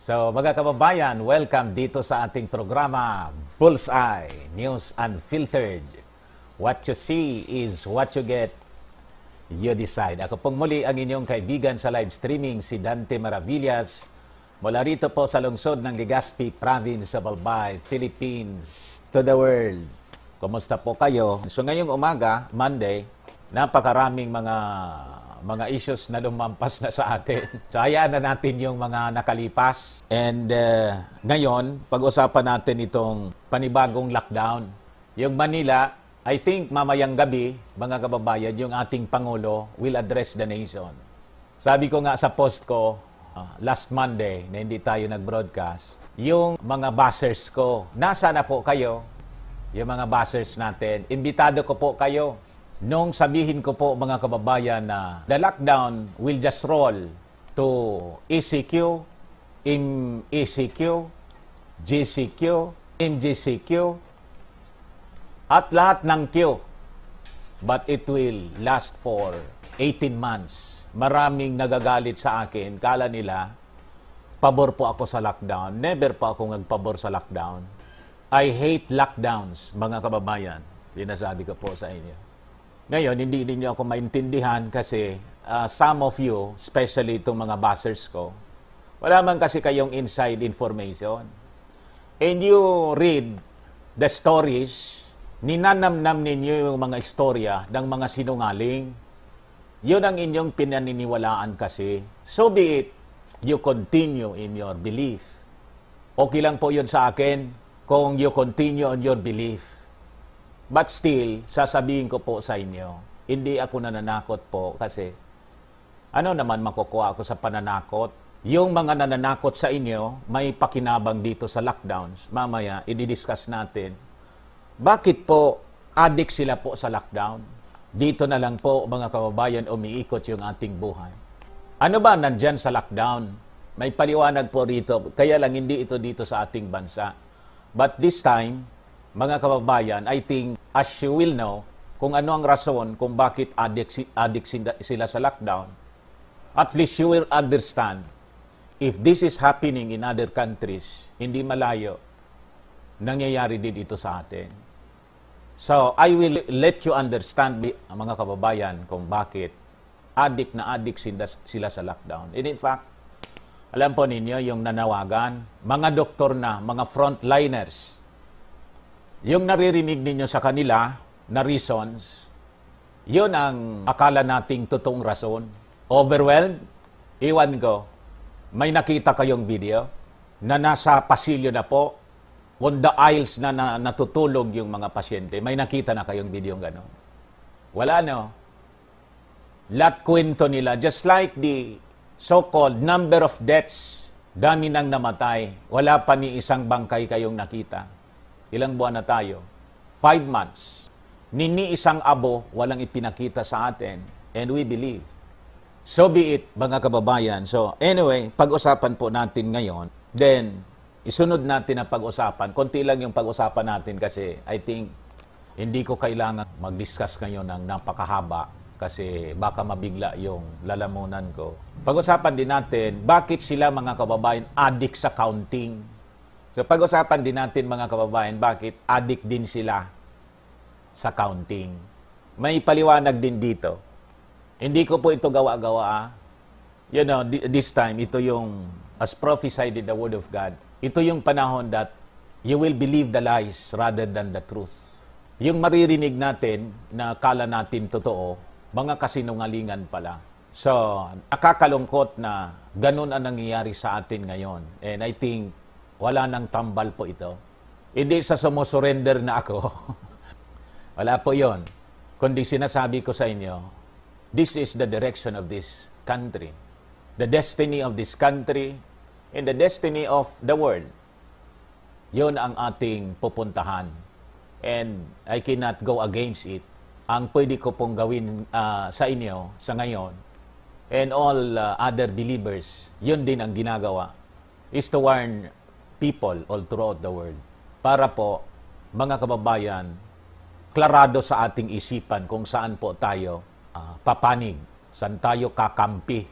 So, mga kababayan, welcome dito sa ating programa, Bullseye, News Unfiltered. What you see is what you get, you decide. Ako pong muli ang inyong kaibigan sa live streaming, si Dante Maravillas, mula rito po sa lungsod ng Legazpi Province sa Albay, Philippines, to the world. Kumusta po kayo? So, ngayong umaga, Monday, napakaraming mga issues na lumampas na sa atin. So, hayaan na natin yung mga nakalipas. And ngayon, pag-usapan natin itong panibagong lockdown. Yung Manila, I think mamayang gabi, mga kababayan, yung ating Pangulo will address the nation. Sabi ko nga sa post ko, last Monday, na hindi tayo nag-broadcast, yung mga buzzers ko, nasa na po kayo? Yung mga buzzers natin, imbitado ko po kayo. Nung sabihin ko po mga kababayan na the lockdown will just roll to ECQ, MECQ, GCQ, MGCQ, at lahat ng Q. But it will last for 18 months. Maraming nagagalit sa akin. Kala nila, pabor po ako sa lockdown. Never po ako nagpabor sa lockdown. I hate lockdowns, mga kababayan. Yun nasabi ko po sa inyo. Ngayon, hindi niyo ako maintindihan kasi some of you, especially itong mga buzzers ko, wala man kasi kayong inside information. And you read the stories, ninanamnam ninyo yung mga istorya ng mga sinungaling. Yun ang inyong pinaniniwalaan kasi. So be it, you continue in your belief. Okay lang po yun sa akin kung you continue on your belief. But still, sasabihin ko po sa inyo, hindi ako nananakot po kasi ano naman makukuha ako sa pananakot? Yung mga nananakot sa inyo, may pakinabang dito sa lockdowns. Mamaya, i-discuss natin. Bakit po addict sila po sa lockdown? Dito na lang po, mga kababayan, umiikot yung ating buhay. Ano ba nandyan sa lockdown? May paliwanag po rito, kaya lang hindi ito dito sa ating bansa. But this time, mga kababayan, I think, as you will know, kung ano ang rason kung bakit addict sila sa lockdown, at least you will understand, if this is happening in other countries, hindi malayo, nangyayari din ito sa atin. So, I will let you understand, mga kababayan, kung bakit addict sila sa lockdown. And in fact, alam po ninyo, yung nanawagan, mga doktor na, mga frontliners, yung naririnig ninyo sa kanila na reasons, yun ang akala nating totoong rason. Overwhelmed? Iwan ko. May nakita kayong video na nasa pasilyo na po, on the aisles na natutulog yung mga pasyente. May nakita na kayong video gano'n? Wala, no? Lahat kwento nila, just like the so-called number of deaths, dami nang namatay, wala pa ni isang bangkay kayong nakita. Ilang buwan na tayo? 5 months. Ni isang abo, walang ipinakita sa atin. And we believe. So be it, mga kababayan. So anyway, pag-usapan po natin ngayon. Then, isunod natin ang pag-usapan. Konti lang yung pag-usapan natin kasi I think hindi ko kailangan mag-discuss ngayon ng napakahaba kasi baka mabigla yung lalamunan ko. Pag-usapan din natin, bakit sila mga kababayan addict sa counting? So pag-usapan din natin mga kababayan, bakit addict din sila sa counting. May paliwanag din dito. Hindi ko po ito gawa-gawa. You know, this time, ito yung, as prophesied in the Word of God, ito yung panahon that you will believe the lies rather than the truth. Yung maririnig natin na kala natin totoo, mga kasinungalingan pala. So, nakakalungkot na ganun ang nangyayari sa atin ngayon. And I think, wala nang tambal po ito. Hindi sa sumusurrender na ako. Wala po yon. Kundi sinasabi ko sa inyo, this is the direction of this country. The destiny of this country and the destiny of the world. Yon ang ating pupuntahan. And I cannot go against it. Ang pwede ko pong gawin sa inyo sa ngayon and all other believers, yun din ang ginagawa, is to warn people all throughout the world. Para po, mga kababayan, klarado sa ating isipan kung saan po tayo papanig, saan tayo kakampi.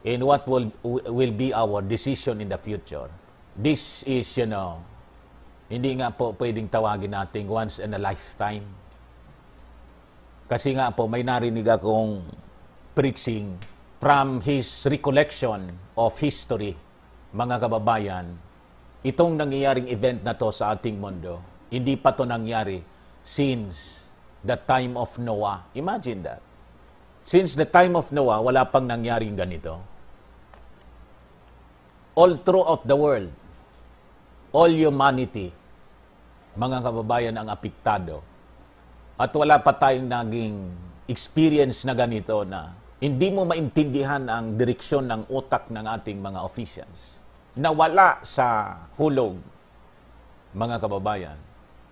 in what will be our decision in the future. This is, hindi nga po pwedeng tawagin natin once in a lifetime. Kasi nga po, may narinig akong preaching from his recollection of history, mga kababayan. Itong nangyayaring event na to sa ating mundo, hindi pa to nangyari since the time of Noah. Imagine that. Since the time of Noah, wala pang nangyaring ganito. All throughout the world, all humanity, mga kababayan, ang apektado. At wala pa tayong naging experience na ganito na hindi mo maintindihan ang direksyon ng utak ng ating mga officials. Nawala sa hulog, mga kababayan.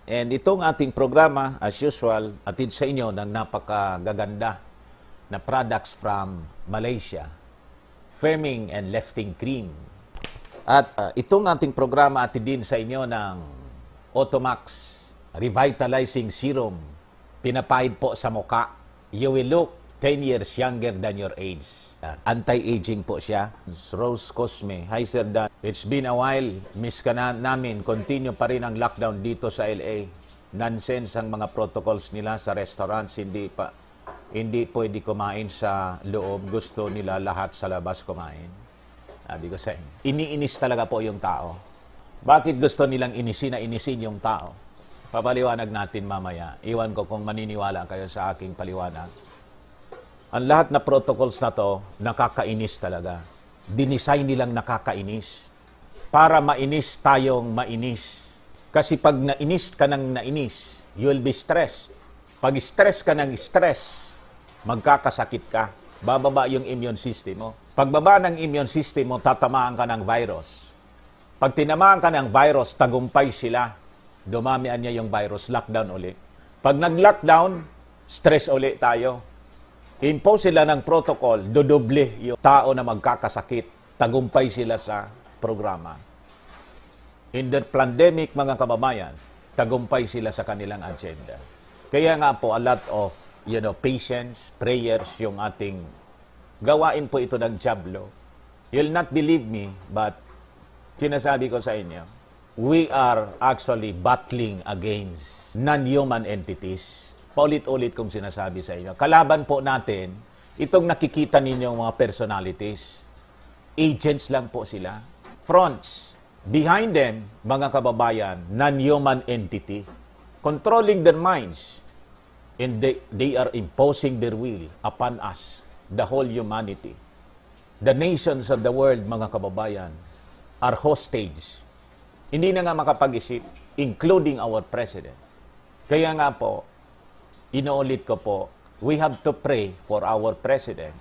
And itong ating programa, as usual, atid sa inyo ng napakagaganda na products from Malaysia, firming and lifting cream. At itong ating programa atid din sa inyo ng Automax Revitalizing Serum. Pinapahid po sa muka. You will look 10 years younger than your age. Anti-aging po siya. Rose Cosme. Hi Sir Dan. It's been a while. Miss ka na namin. Continue pa rin ang lockdown dito sa LA. Nonsense ang mga protocols nila sa restaurants. Hindi pwede kumain sa loob. Gusto nila lahat sa labas kumain. Sabi ko sa inyo. Iniinis talaga po yung tao. Bakit gusto nilang inisin yung tao? Papaliwanag natin mamaya. Iwan ko kung maniniwala kayo sa aking paliwanag. Ang lahat na protocols na to, nakakainis talaga. Dinesign nilang nakakainis. Para mainis tayong mainis. Kasi pag nainis ka ng nainis, you will be stressed. Pag stress ka ng stress, magkakasakit ka. Bababa yung immune system mo. Pagbaba ng immune system mo, tatamaan ka ng virus. Pag tinamaan ka ng virus, tagumpay sila. Dumamian niya yung virus, lockdown ulit. Pag nag-lockdown, stress ulit tayo. Impose sila ng protocol, dodoble yung tao na magkakasakit. Tagumpay sila sa programa. In the pandemic, mga kababayan, tagumpay sila sa kanilang agenda. Kaya nga po, a lot of patience, prayers, yung ating gawain po ito ng Diablo. You'll not believe me, but sinasabi ko sa inyo, we are actually battling against non-human entities. Paulit-ulit kong sinasabi sa inyo. Kalaban po natin, itong nakikita ninyong mga personalities, agents lang po sila. Fronts. Behind them, mga kababayan, non-human entity, controlling their minds, and they are imposing their will upon us, the whole humanity. The nations of the world, mga kababayan, are hostage. Hindi na nga makapag-isip, including our president. Kaya nga po, inuulit ko po, we have to pray for our president.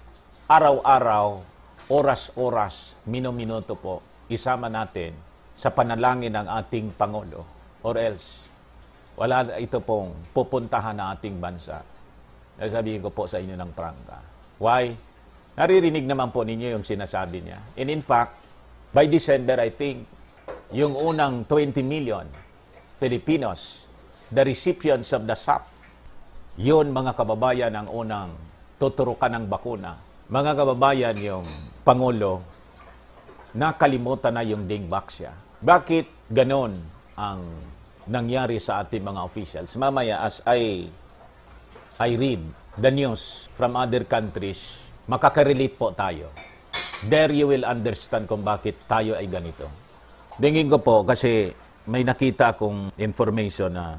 Araw-araw, oras-oras, minuto po, isama natin sa panalangin ng ating Pangulo. Or else, wala ito pong pupuntahan na ating bansa. Sabihin ko po sa inyo ng prangka. Why? Naririnig naman po ninyo yung sinasabi niya. And in fact, by December, I think, yung unang 20 million Filipinos, the recipients of the SAP, yun mga kababayan ang unang tuturukan ng bakuna. Mga kababayan, yung Pangulo, nakalimutan na yung dingbaksya. Bakit ganon ang nangyari sa ating mga officials? Mamaya, as I read the news from other countries, makakarelate po tayo. There you will understand kung bakit tayo ay ganito. Dingin ko po kasi may nakita akong information na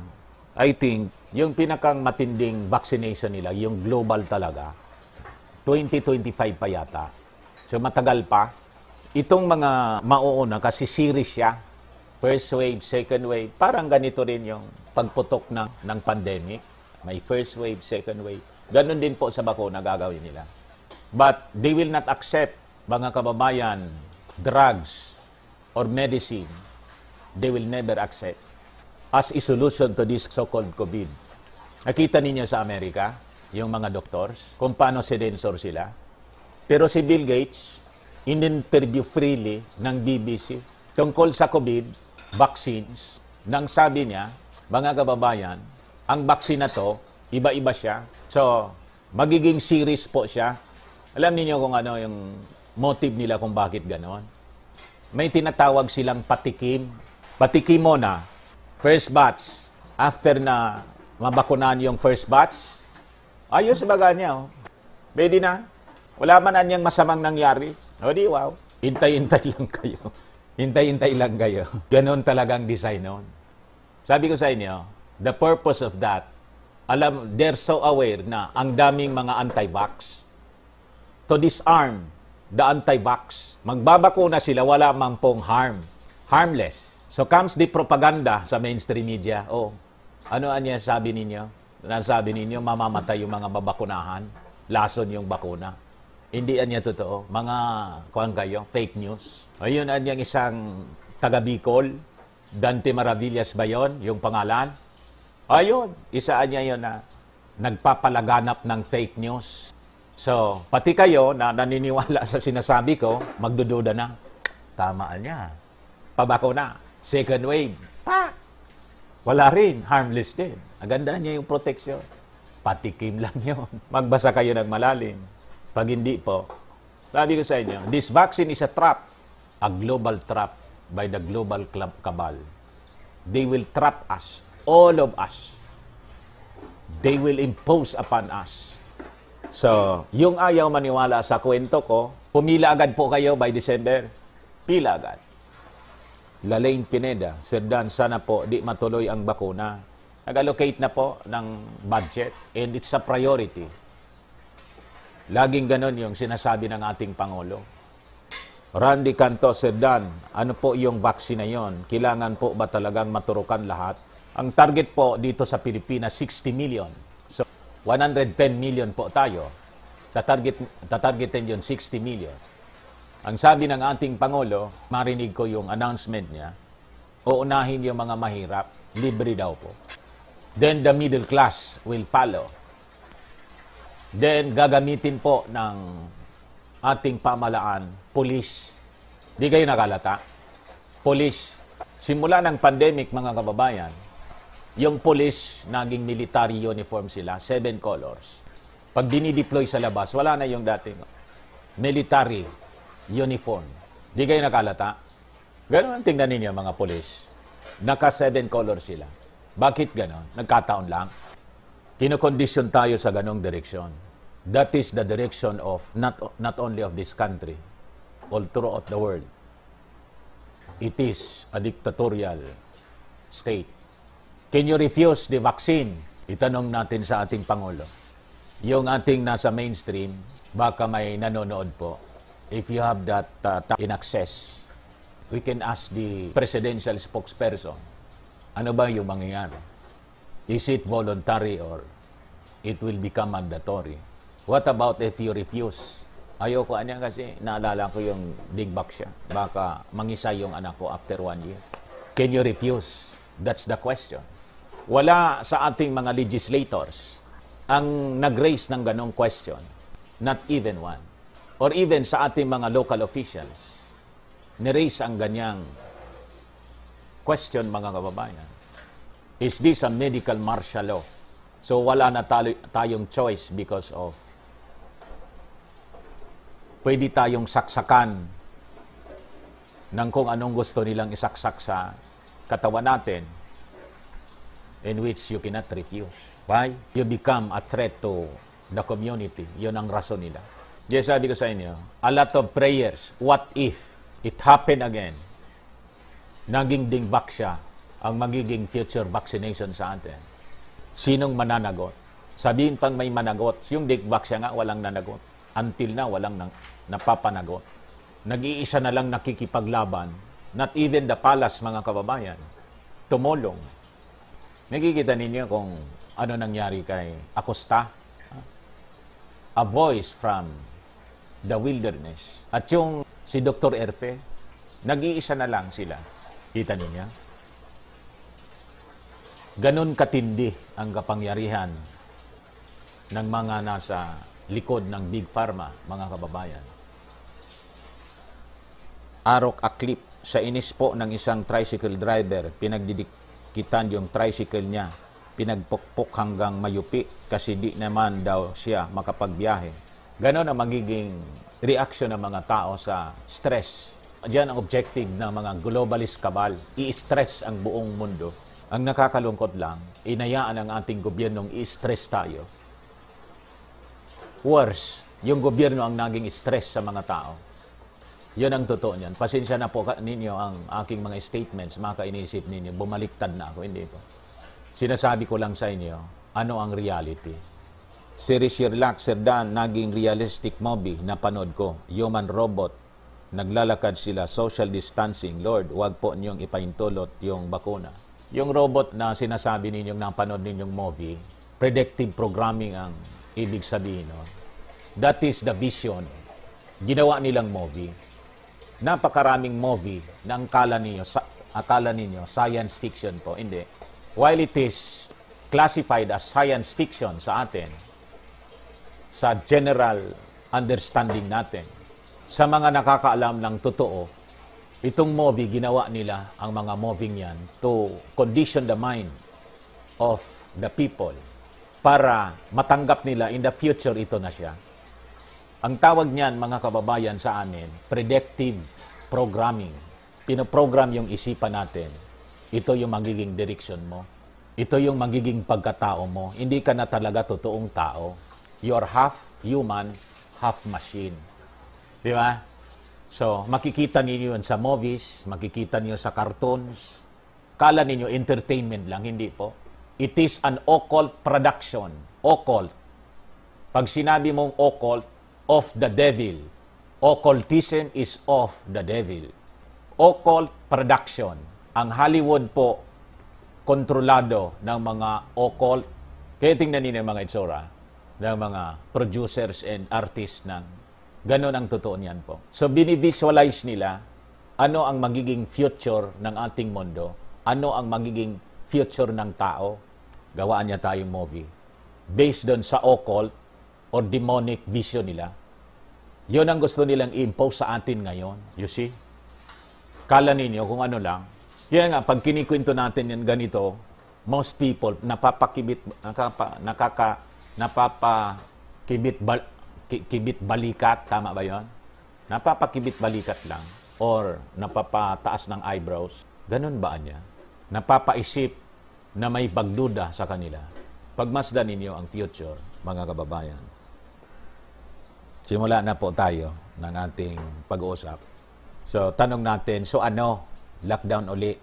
I think yung pinakang matinding vaccination nila, yung global talaga, 2025 pa yata. So matagal pa. Itong mga mauuna kasi series siya. First wave, second wave. Parang ganito rin yung pagputok ng pandemic. May first wave, second wave. Ganon din po sa bakuna gagawin nila. But they will not accept, mga kababayan, drugs or medicine. They will never accept as a solution to this so-called COVID. Nakita ninyo sa Amerika, yung mga doctors, kung paano sedensor sila. Pero si Bill Gates, in-interview freely ng BBC tungkol sa COVID vaccines, nang sabi niya, mga kababayan, ang vaccine na to, iba-iba siya. So, magiging series po siya. Alam niyo kung ano yung motive nila kung bakit ganon. May tinatawag silang patikim. Patikim mo na, first batch, after na mabakunan yung first batch, ayos baga niya. Oh. Pwede na. Wala man anyang masamang nangyari. O di wow. Hintay-hintay lang kayo. Hintay-hintay lang kayo. Ganon talagang design nun. Sabi ko sa inyo, the purpose of that, they're so aware na ang daming mga anti-vax. To disarm the anti-vax. Magbabakuna sila, wala mang pong harm. Harmless. So comes the propaganda sa mainstream media. Oh, ano anya sabi ninyo? Nasabi ninyo, mamamatay yung mga babakunahan. Lason yung bakuna. Hindi anya totoo. Mga, kuhan kayo, fake news. Ayun, anyang isang taga Bicol, Dante Maravillas ba yun? Yung pangalan? Ayun, isa anya yun na nagpapalaganap ng fake news. So, pati kayo na naniniwala sa sinasabi ko, magdududa na. Tama niya. Pabakuna. Second wave. Pa! Wala rin. Harmless din. Ang ganda niya yung protection. Patikim lang yun. Magbasa kayo ng malalim. Pag hindi po, sabi ko sa inyo, this vaccine is a trap. A global trap by the global cabal. They will trap us. All of us. They will impose upon us. So, yung ayaw maniwala sa kwento ko, pumila agad po kayo by December. Pila agad. Lalaine Pineda, Sir Dan, sana po di matuloy ang bakuna. Nag-allocate na po ng budget and it's a priority. Laging ganon yung sinasabi ng ating Pangulo. Randy Canto, Sir Dan, ano po yung vaccine na yon? Kailangan po ba talagang maturukan lahat? Ang target po dito sa Pilipinas, 60 million. So, 110 million po tayo. Tatargetin yun 60 million. Ang sabi ng ating Pangulo, marinig ko yung announcement niya, uunahin yung mga mahirap, libre daw po. Then the middle class will follow. Then gagamitin po ng ating pamalaan, police. Di kayo nakalata? Police. Simula ng pandemic, mga kababayan, yung police, naging military uniform sila, 7 colors. Pag dinideploy sa labas, wala na yung dating military uniform. Di kayo nakalata? Ganun ang tingnan ninyo, mga police. Naka 7 colors sila. Bakit ganon? Nagkataon lang. Kinokondisyon tayo sa ganong direksyon. That is the direction of not only of this country, all throughout the world. It is a dictatorial state. Can you refuse the vaccine? Itanong natin sa ating Pangulo. Yung ating nasa mainstream, baka may nanonood po. If you have that in access, we can ask the presidential spokesperson, ano ba yung mangyayari? Is it voluntary or it will become mandatory? What about if you refuse? Ayoko anya kasi naalala ko yung big back siya. Baka mangisay yung anak ko after 1 year. Can you refuse? That's the question. Wala sa ating mga legislators ang nag-raise ng ganong question. Not even one. Or even sa ating mga local officials, ni-raise ang ganyang question, mga kababayan. Is this a medical martial law? So wala na tayong choice because of pwede tayong saksakan ng kung anong gusto nilang isaksak sa katawan natin in which you cannot refuse. Why? You become a threat to the community. Yun ang rason nila. Yes, sabi ko sa inyo, a lot of prayers. What if it happen again? Naging dingbak siya ang magiging future vaccination sa atin. Sinong mananagot? Sabihin pang may managot, yung dingbak siya nga walang nanagot. Until na walang napapanagot. Nag-iisa na lang nakikipaglaban. Not even the palace, mga kababayan. Tumulong. Nakikita ninyo kung ano nangyari kay Acosta? A voice from the wilderness. At yung si Dr. Erfe, nag-iisa na lang sila. Kita niyo? Ganon katindi ang kapangyarihan ng mga nasa likod ng Big Pharma, mga kababayan. Arok Aklip, sa inis po ng isang tricycle driver, pinagdidikitan yung tricycle niya, pinagpukpok hanggang mayupi kasi di naman daw siya makapagbiyahe. Ganon ang magiging reaction ng mga tao sa stress. Diyan ang objective ng mga globalist cabal, i-stress ang buong mundo. Ang nakakalungkot lang, inayaan ang ating gobyernong i-stress tayo. Worse, yung gobyerno ang naging stress sa mga tao. Yun ang totoo niyan. Pasensya na po ninyo ang aking mga statements, mga kainisip ninyo, bumaliktad na ako, hindi po. Sinasabi ko lang sa inyo, ano ang reality. Si Sherlock Serdan, naging realistic movie na panood ko, human robot, naglalakad sila, social distancing, Lord, wag po niyong ipaintulot yung bakuna. Yung robot na sinasabi ninyong napanood ninyong movie, predictive programming ang ibig sabihin. No? That is the vision. Ginawa nilang movie. Napakaraming movie na akala ninyo science fiction po. Hindi. While it is classified as science fiction sa atin, sa general understanding natin, sa mga nakakaalam ng totoo, itong movie, ginawa nila ang mga movie yan to condition the mind of the people para matanggap nila in the future ito na siya. Ang tawag niyan, mga kababayan sa amin, predictive programming. Pinoprogram yung isipan natin. Ito yung magiging direction mo. Ito yung magiging pagkatao mo. Hindi ka na talaga totoong tao. You're half human, half machine. Di ba? So, makikita ninyo yun sa movies, makikita niyo sa cartoons. Kala ninyo entertainment lang, hindi po. It is an occult production. Occult. Pag sinabi mong occult, of the devil. Occultism is of the devil. Occult production. Ang Hollywood po, kontrolado ng mga occult. Kaya tingnan ninyo mga itsura ng mga producers and artists ng ganon ang totoo niyan po. So, binivisualize nila ano ang magiging future ng ating mundo, ano ang magiging future ng tao. Gawaan niya tayong movie. Based doon sa occult or demonic vision nila. Yun ang gusto nilang i-impose sa atin ngayon. You see? Kala ninyo kung ano lang. Kaya nga, pag kinikwento natin yan ganito, most people, kibit balikat, tama ba yon? Napapakibit balikat lang or napapataas ng eyebrows. Ganun ba niya? Napapaisip na may pagduda sa kanila. Pagmasdan ninyo ang future, mga kababayan. Simula na po tayo ng ating pag-uusap. So, tanong natin, so ano? Lockdown uli.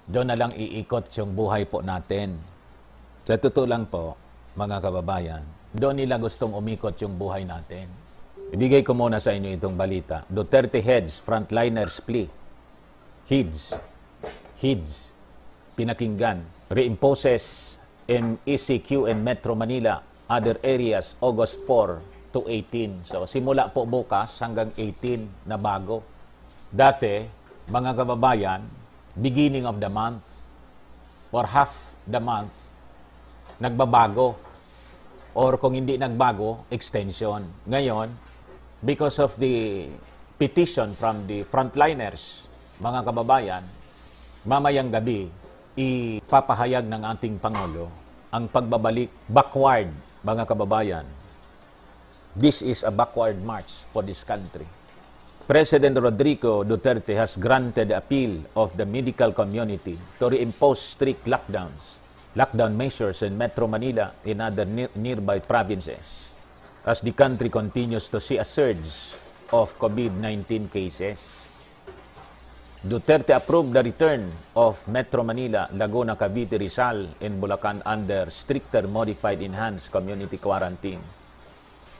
Doon na lang iikot yung buhay po natin. Sa totoo lang po, mga kababayan, doon nila gustong umikot yung buhay natin. Ibigay ko muna sa inyo itong balita. Duterte heads, frontliners plea. HEADS, pinakinggan. Reimposes MECQ and Metro Manila, other areas, August 4 to 18. So, simula po bukas hanggang 18 na bago. Dati, mga kababayan, beginning of the month or half the month, nagbabago. Or kung hindi nagbago, extension. Ngayon, because of the petition from the frontliners, mga kababayan, mamayang gabi, ipapahayag ng ating Pangulo ang pagbabalik backward, mga kababayan. This is a backward march for this country. President Rodrigo Duterte has granted the appeal of the medical community to reimpose strict lockdown measures in Metro Manila and other nearby provinces as the country continues to see a surge of COVID-19 cases. Duterte approved the return of Metro Manila, Laguna, Cavite, Rizal, and Bulacan under stricter modified enhanced community quarantine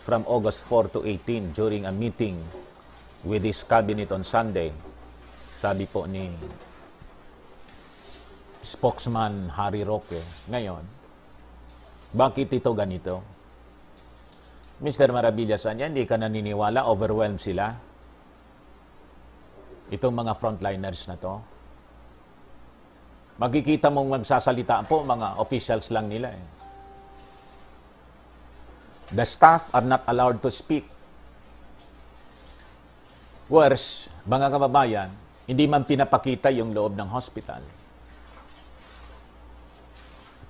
from August 4 to 18 during a meeting with his cabinet on Sunday. Sabi po ni spokesman Harry Roque. Ngayon, bakit ito ganito? Mr. Maravillas, hindi ka naniniwala, overwhelmed sila? Itong mga frontliners na to. Makikita mong magsasalita po, mga officials lang nila. The staff are not allowed to speak. Worse, mga kababayan, hindi man pinapakita yung loob ng hospital.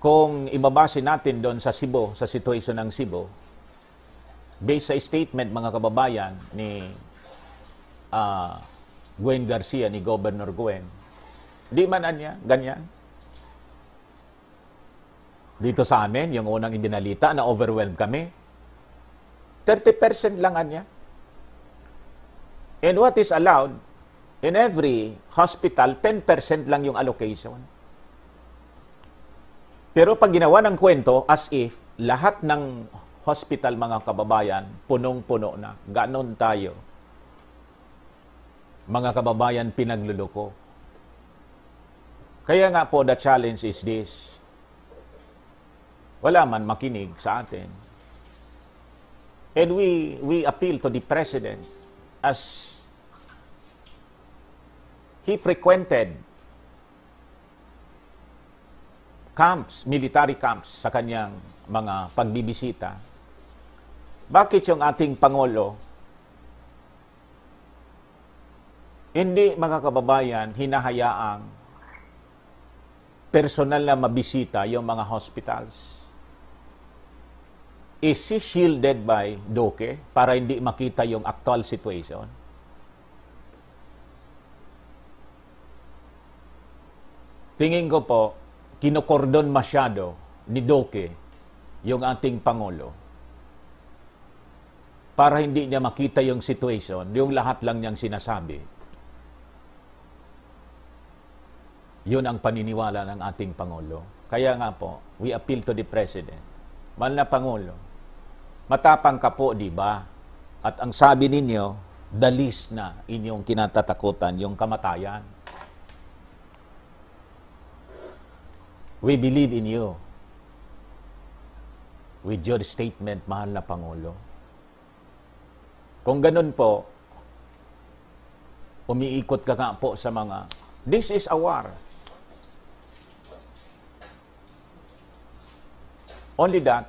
Kung ibabase natin doon sa Cebu, sa situation ng Cebu, based sa statement, mga kababayan, ni Gwen Garcia, ni Governor Gwen, di man anya, ganyan. Dito sa amin, yung unang ibinalita na overwhelmed kami, 30% lang anya. And what is allowed, in every hospital, 10% lang yung allocation. Pero pag ginawa ng kwento, as if lahat ng hospital, mga kababayan, punong-puno na. Ganon tayo. Mga kababayan, pinagluloko. Kaya nga po, the challenge is this. Wala man makinig sa atin. And we appeal to the President as he frequented camps, military camps sa kanyang mga pagbibisita. Bakit yung ating Pangulo hindi, mga kababayan, hinahayaang personal na mabisita yung mga hospitals? Is he shielded by DOKE para hindi makita yung actual situation? Tingin ko po, kinokordon masyado ni DOKE yung ating Pangulo para hindi niya makita yung situation, yung lahat lang niyang sinasabi. Yun ang paniniwala ng ating Pangulo. Kaya nga po, we appeal to the President. Mahal na Pangulo, matapang ka po, di ba? At ang sabi ninyo, the least na inyong kinatatakutan, yung kamatayan. We believe in you. With your statement, mahal na Pangulo. Kung ganun po, umiikot ka nga po sa mga, this is a war. Only that,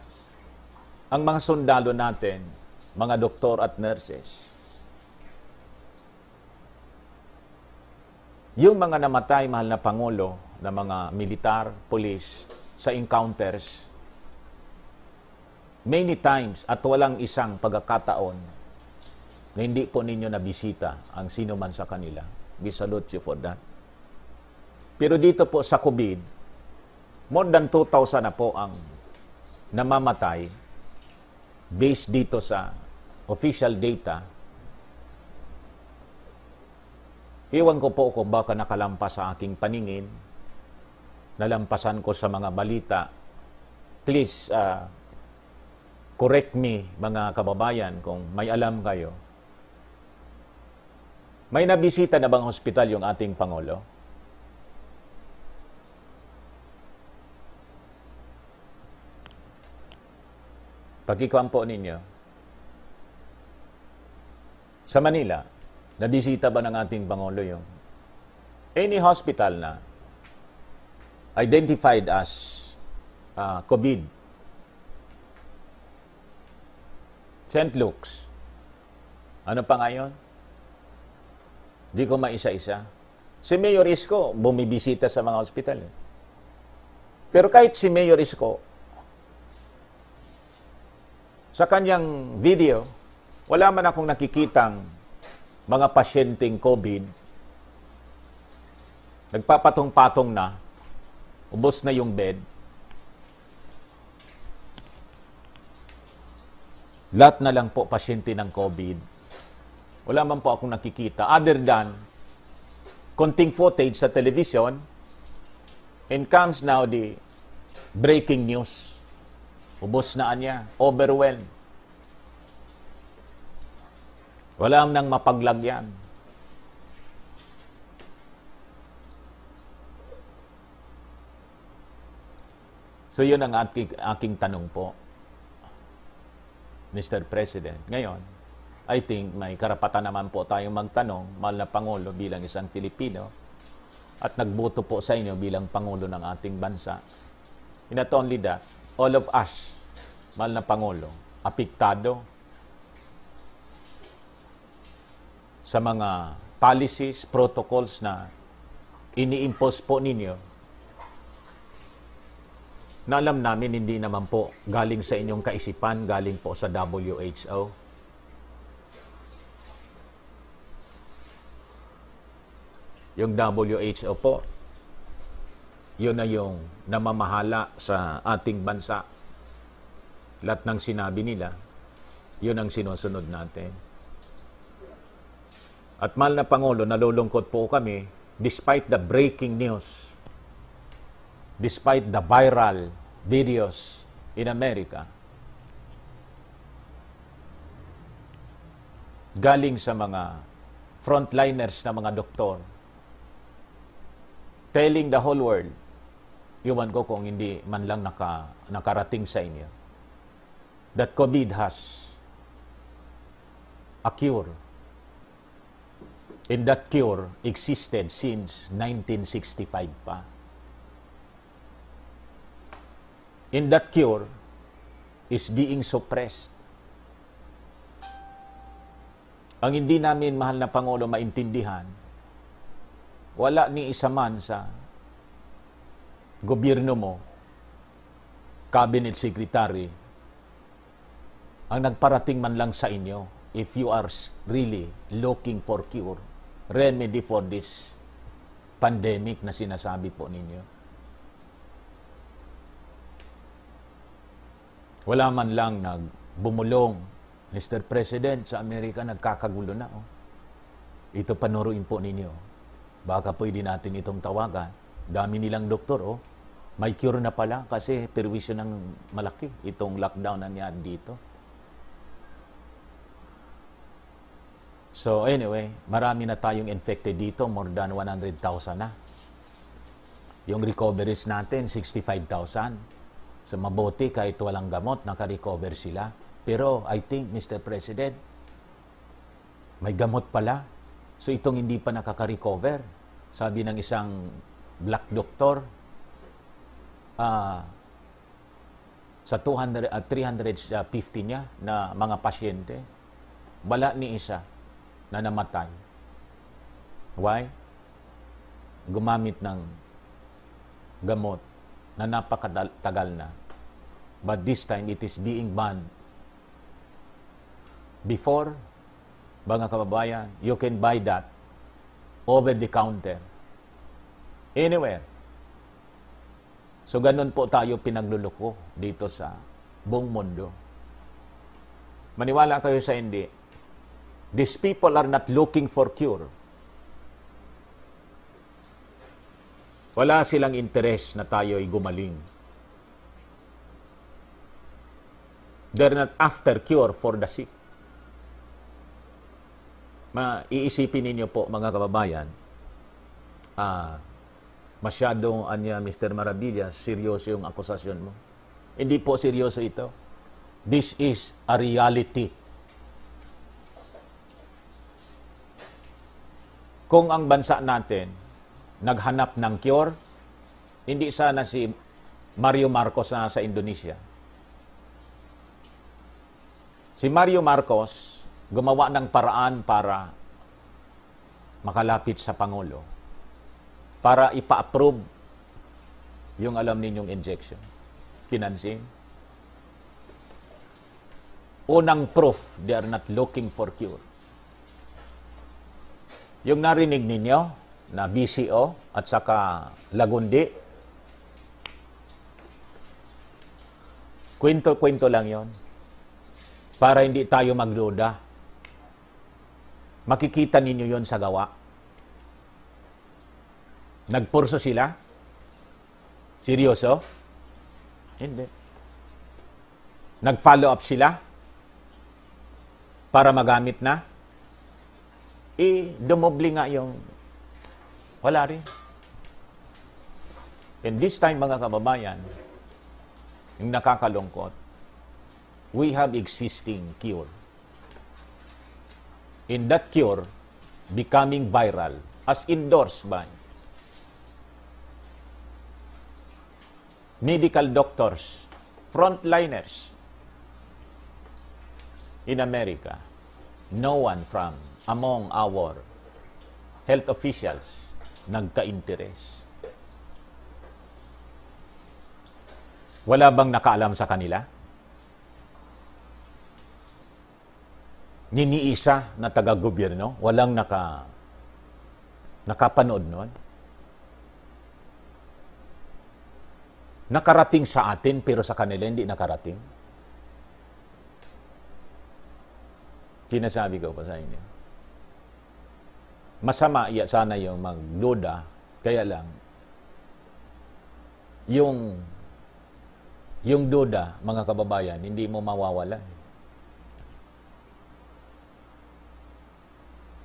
ang mga sundalo natin, mga doktor at nurses, yung mga namatay, mahal na Pangulo, na mga militar, police, sa encounters, many times at walang isang pagkakataon na hindi po ninyo nabisita ang sino man sa kanila. We salute you for that. Pero dito po sa COVID, more than 2,000 na po ang namamatay based dito sa official data. Iwan ko po kung baka nakalampas sa aking paningin, nalampasan ko sa mga balita. Please, correct me, mga kababayan, kung may alam kayo. May nabisita na bang hospital yung ating Pangulo? Pagkikuan po ninyo. Sa Manila, nabisita ba ng ating Pangulo yung any hospital na identified as COVID? St. Luke's. Ano pa ngayon? Di ko maisa-isa. Si Mayor Isko, bumibisita sa mga hospital. Pero kahit si Mayor Isko, sa kanyang video, wala man akong nakikitang mga pasyenteng COVID. Nagpapatong-patong na, ubos na yung bed. Lahat na lang po pasyente ng COVID. Wala man po akong nakikita other than konting footage sa television, and comes now the breaking news. Ubos na anya, overwhelmed. Wala nang mapaglagyan. So yun ang aking tanong po, Mr. President. Ngayon, I think may karapatan naman po tayong magtanong, mahal na Pangulo bilang isang Pilipino, at nagboto po sa inyo bilang Pangulo ng ating bansa. And not only that, all of us, mahal na Pangulo, apektado sa mga policies, protocols na ini-impose po ninyo na alam namin hindi naman po galing sa inyong kaisipan, galing po sa WHO. Yung WHO po, yun na yung namamahala sa ating bansa. Lahat ng sinabi nila, yun ang sinusunod natin. At mahal na Pangulo, nalulungkot po kami, despite the breaking news, despite the viral videos in America, galing sa mga frontliners na mga doktor, telling the whole world, iwan ko kung hindi man lang nakarating sa inyo, that COVID has a cure. And that cure existed since 1965 pa. And that cure is being suppressed. Ang hindi namin, mahal na Pangulo, maintindihan, wala ni isa man sa gobyerno mo, cabinet secretary, ang nagparating man lang sa inyo, if you are really looking for cure, remedy for this pandemic na sinasabi po ninyo. Wala man lang nagbumulong, Mr. President, sa Amerika nagkakagulo na. Oh. Ito panuruin po ninyo. Baka pwede natin itong tawagan. Dami nilang doktor, oh. May cure na pala kasi perwisyo ng malaki itong lockdown na nangyari dito. So anyway, marami na tayong infected dito, more than 100,000 na. Yung recoveries natin, 65,000. So mabuti kahit walang gamot, naka-recover sila. Pero I think, Mr. President, may gamot pala. So itong hindi pa nakaka-recover, sabi ng isang black doctor, sa 350 niya na mga pasyente, wala ni isa na namatay. Why? Gumamit ng gamot na napakatagal na. But this time, it is being banned. Before, mga kababayan, you can buy that over the counter. Anywhere. So, ganun po tayo pinagluluko dito sa buong mundo. Maniwala kayo sa hindi. These people are not looking for cure. Wala silang interes na tayo'y gumaling. They're not after cure for the sick. Iisipin ninyo po, mga kababayan, masyadong, Mr. Maravillas, seryoso yung akusasyon mo. Hindi po seryoso ito. This is a reality. Kung ang bansa natin naghanap ng cure, hindi sana si Mario Marcos na sa Indonesia. Si Mario Marcos gumawa ng paraan para makalapit sa Pangulo, para ipa-approve yung alam ninyong injection. Pinansin? Unang proof, they are not looking for cure. Yung narinig ninyo na BCO at saka Lagundi, kwento-kwento lang yon para hindi tayo magduda. Makikita ninyo yon sa gawa. Nagpurso sila? Seryoso? Hindi. Nag-follow up sila? Para magamit na? Dumoble nga yung wala rin. And this time, mga kababayan, yung nakakalungkot, we have existing cure. In that cure, becoming viral, as endorsed by medical doctors, frontliners in America, no one from among our health officials nagka-interes. Wala bang nakaalam sa kanila? Niniisa na taga-gobyerno, walang nakapanood nun. Nakarating sa atin pero sa kanila hindi nakarating. Sinasabi ko pa sa inyo. Masama sana yung magduda, kaya lang yung duda, mga kababayan, hindi mo mawawala.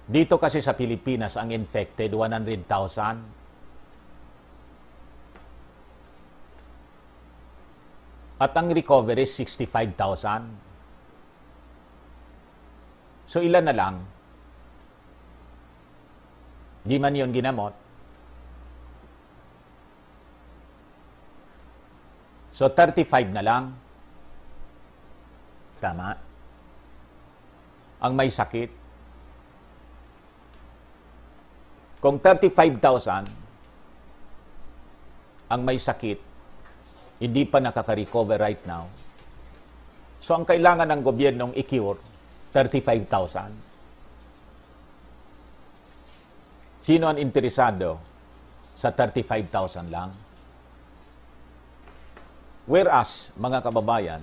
Dito kasi sa Pilipinas, ang infected, 100,000. At ang recovery, 65,000. So, ilan na lang? Di man yun ginamot. So, 35 na lang. Tama. Ang may sakit. Kung 35,000, ang may sakit, hindi pa nakaka-recover right now. So, ang kailangan ng gobyernong i-cure, 35,000. Sino ang interesado sa 35,000 lang? Whereas, mga kababayan,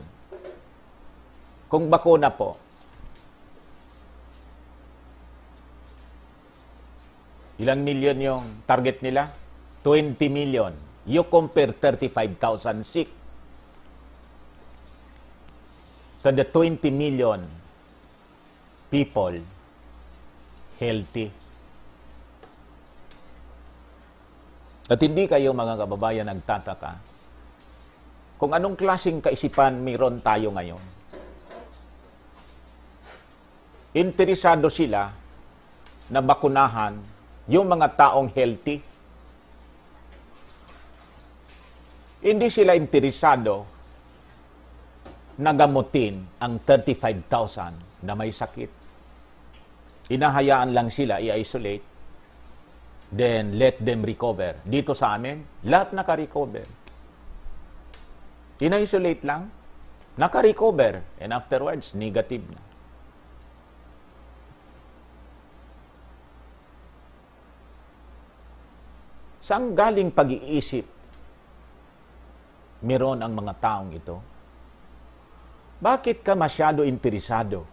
kung bakuna po, ilang milyon yung target nila? 20 million. You compare 35,000 sick to the 20 million people healthy. At hindi kayo mga kababayan nagtataka kung anong klaseng kaisipan mayroon tayo ngayon. Interesado sila na bakunahan yung mga taong healthy. Hindi sila interesado na gamutin ang 35,000 na may sakit. Inahayaan lang sila i-isolate, then let them recover. Dito sa amin, lahat naka-recover. Ina-isolate lang, naka-recover, and afterwards, negative na. Saan galing pag-iisip meron ang mga taong ito? Bakit ka masyado interesado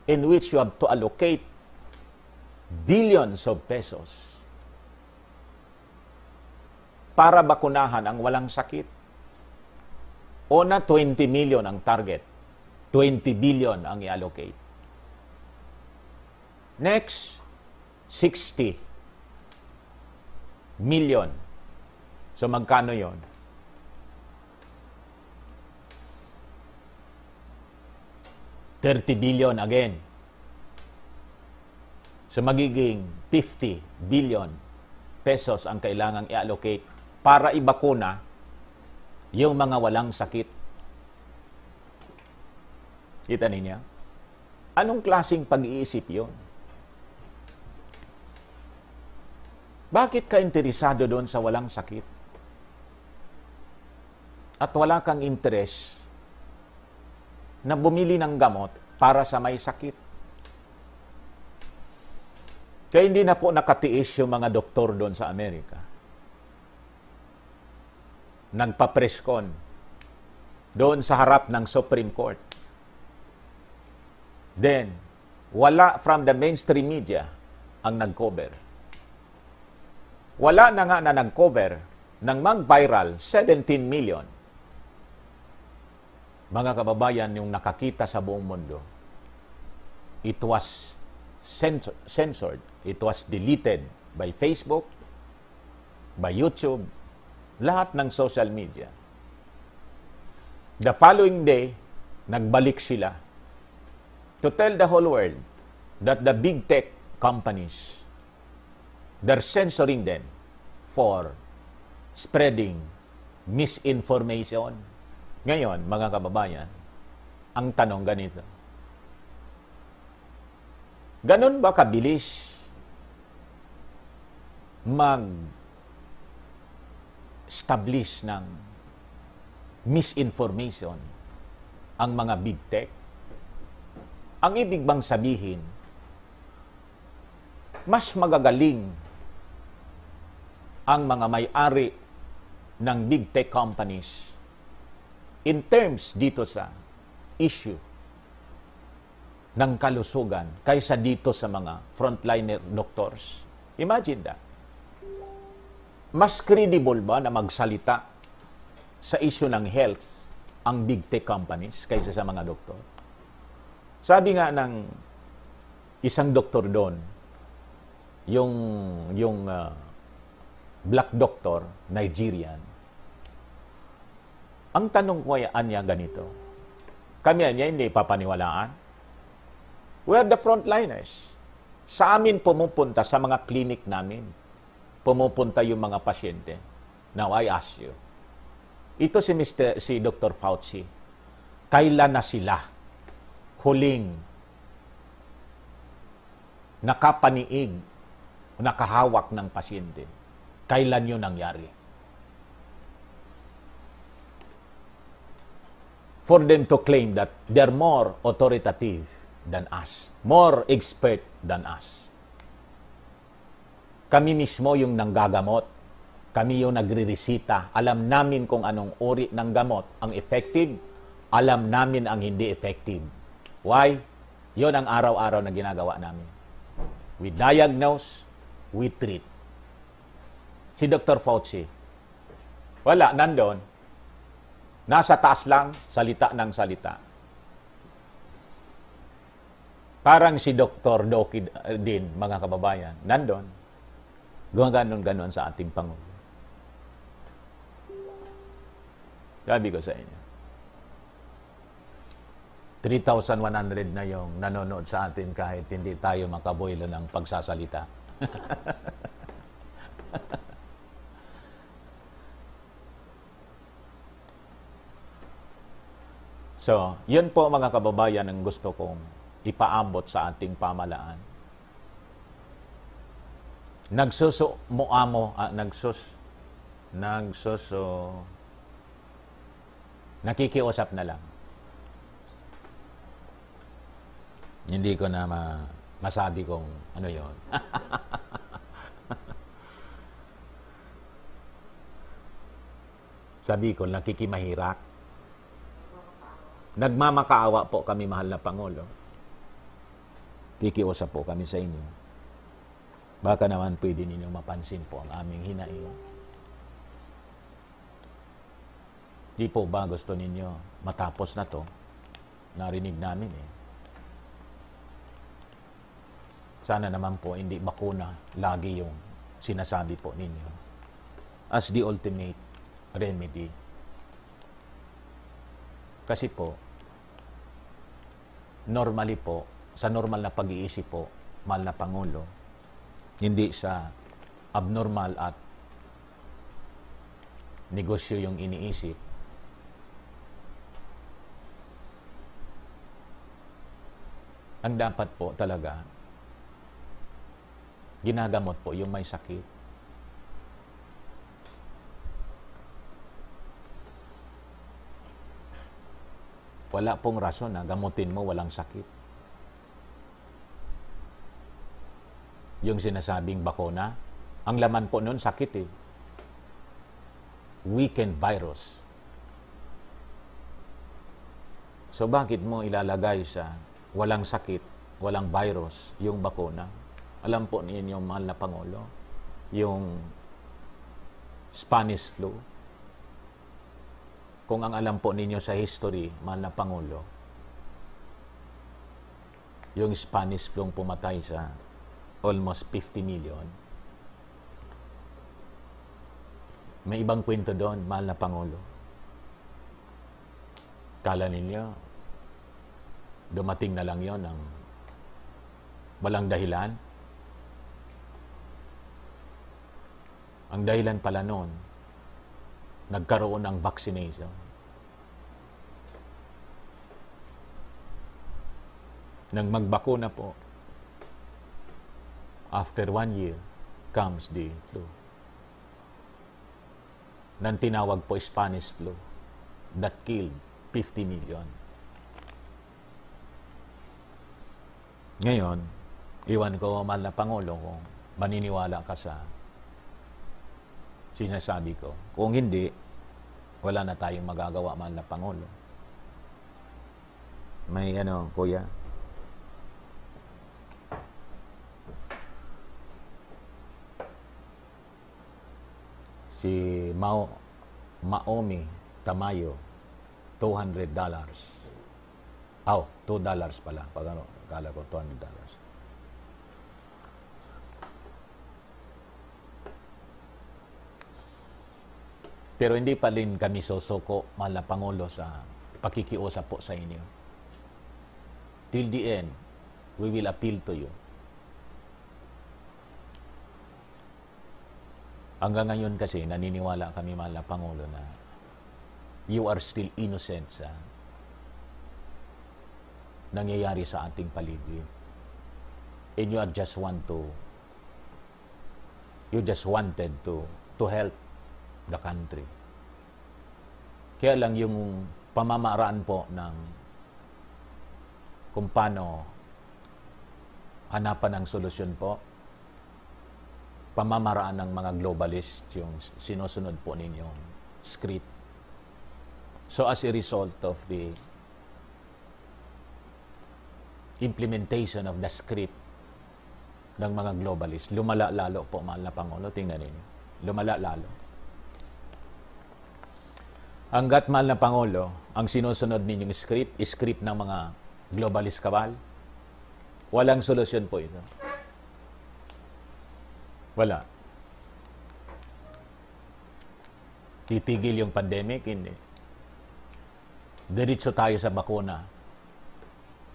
in which you have to allocate billions of pesos para bakunahan ang walang sakit? O na 20 million ang target, 20 billion ang i-allocate. Next, 60 million. So magkano yon? 30 billion again. So magiging 50 billion pesos ang kailangang i-allocate para ibakuna yung mga walang sakit. Kita ninyo? Anong klaseng pag-iisip yun? Bakit ka interesado doon sa walang sakit? At wala kang interest na bumili ng gamot para sa may sakit. Kaya hindi na po nakatiis yung mga doktor doon sa Amerika. Nagpa-preskon doon sa harap ng Supreme Court. Then, wala from the mainstream media ang nag-cover. Wala na nga na nag-cover ng mag-viral 17 million. Mga kababayan, yung nakakita sa buong mundo, it was censored. It was deleted by Facebook, by YouTube, lahat ng social media. The following day, nagbalik sila to tell the whole world that the big tech companies, they're censoring them for spreading misinformation. Ngayon, mga kababayan, ang tanong ganito. Ganon ba kabilis mag-establish ng misinformation ang mga big tech? Ang ibig bang sabihin, mas magagaling ang mga may-ari ng big tech companies in terms dito sa issue ng kalusugan kaysa dito sa mga frontliner doctors? Imagine that. Mas credible ba na magsalita sa issue ng health ang big tech companies kaysa sa mga doktor? Sabi nga ng isang doktor doon, yung black doctor, Nigerian, ang tanong ko niya ganito, kami niya hindi papaniwalaan. We are the frontliners. Sa amin pumupunta, sa mga clinic namin, pumupunta yung mga pasyente. Now, I ask you, ito si Dr. Fauci, kailan na sila huling nakapaniig, nakahawak ng pasyente? Kailan yun nangyari? For them to claim that they're more authoritative than us, more expert than us. Kami mismo yung nanggagamot, kami yung nagre-resita, alam namin kung anong uri ng gamot ang effective, alam namin ang hindi effective. Why? Yon ang araw-araw na ginagawa namin. We diagnose, we treat. Si Dr. Fauci, wala, nandun. Nasa taas lang, salita ng salita. Parang si Dr. Doki din, mga kababayan, nandun. Gumaganon-ganon sa ating Pangulo. Sabi ko sa inyo, 3,100 na yung nanonood sa atin kahit hindi tayo makaboylo ng pagsasalita. So, yun po mga kababayan ang gusto kong ipaambot sa ating pamalaan. Nakikiusap na lang. Hindi ko na masabi kung ano yon. Sabi ko, nakikimahirak. Nagmamakaawa po kami, mahal na Pangulo. Kikiusap po kami sa inyo. Baka naman pwede ninyong mapansin po ang aming hinaing. Di po ba gusto ninyo matapos na to? Narinig namin eh. Sana naman po hindi bakuna lagi yung sinasabi po ninyo as the ultimate remedy. Kasi po, normally po, sa normal na pag-iisip po, mahal na Pangulo, hindi sa abnormal at negosyo yung iniisip. Ang dapat po talaga, ginagamot po yung may sakit. Wala pong rason na gamutin mo walang sakit. Yung sinasabing bakuna, ang laman po nun sakit eh. Weakened virus. So bakit mo ilalagay sa walang sakit, walang virus, yung bakuna? Alam po ninyo, mahal na Pangulo, yung Spanish flu. Kung ang alam po ninyo sa history, mahal na Pangulo, yung Spanish flu pumatay sa almost 50 million. May ibang kwento doon, mahal na Pangulo. Kala ninyo, dumating na lang yon ng walang dahilan. Ang dahilan pala noon, nagkaroon ng vaccination. Nang magbakuna po, after 1 year, comes the flu. Nang tinawag po Spanish flu. that killed 50 million. Ngayon, iwan ko, mahal na Pangulo, kung maniniwala ka sa sinasabi ko. Kung hindi, wala na tayong magagawa, mahal na Pangulo. May kuya? Si Maomi Tamayo, $200. $2 pala. Kala ko $200. Pero hindi pa rin kami susuko, mahal na Pangulo, sa pakikiusap po sa inyo. Till the end, we will appeal to you. Hanggang ngayon kasi, naniniwala kami, mahal na Pangulo, na you are still innocent sa nangyayari sa ating paligid. And you just wanted to help the country. Kaya lang yung pamamaraan po ng kung paano hanapan ng solusyon po, pamamaraan ng mga globalist yung sinusunod po ninyong script. So as a result of the implementation of the script ng mga globalist, lumala lalo po, mahal na Pangulo. Tingnan ninyo. Lumala lalo. Hanggat, mahal na Pangulo, ang sinusunod ninyong script ng mga globalist kabal, walang solusyon po ito. Wala. Titigil yung pandemic? Hindi. Diretso tayo sa bakuna.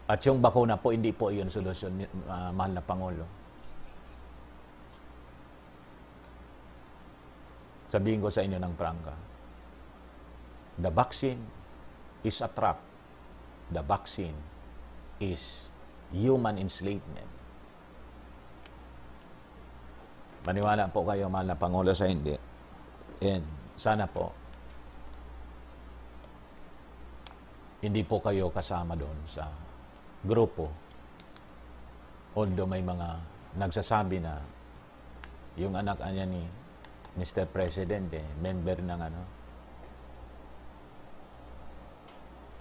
At yung bakuna po, hindi po yun solusyon, mahal na Pangulo. Sabihin ko sa inyo ng prangka, the vaccine is a trap. The vaccine is human enslavement. Maniwala po kayo, mahal na Pangulo, sa hindi. And sana po, hindi po kayo kasama doon sa grupo. Although may mga nagsasabi na yung anak niya ni Mr. President, member ng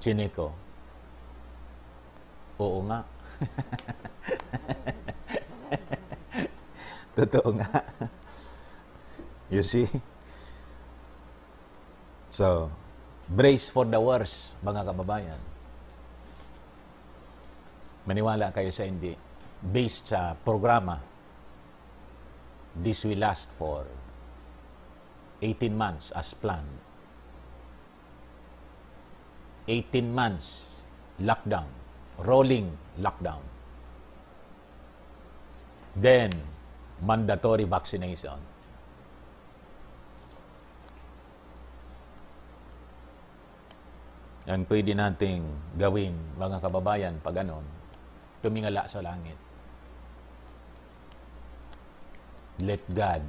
Sinico. Oo nga. Totoo nga. You see? So, brace for the worst, mga kababayan. Maniwala kayo sa hindi. Based sa programa, this will last for 18 months as planned. 18 months lockdown, rolling lockdown. Then, mandatory vaccination. Ang pwede nating gawin, mga kababayan, pag tumingala sa langit. Let God,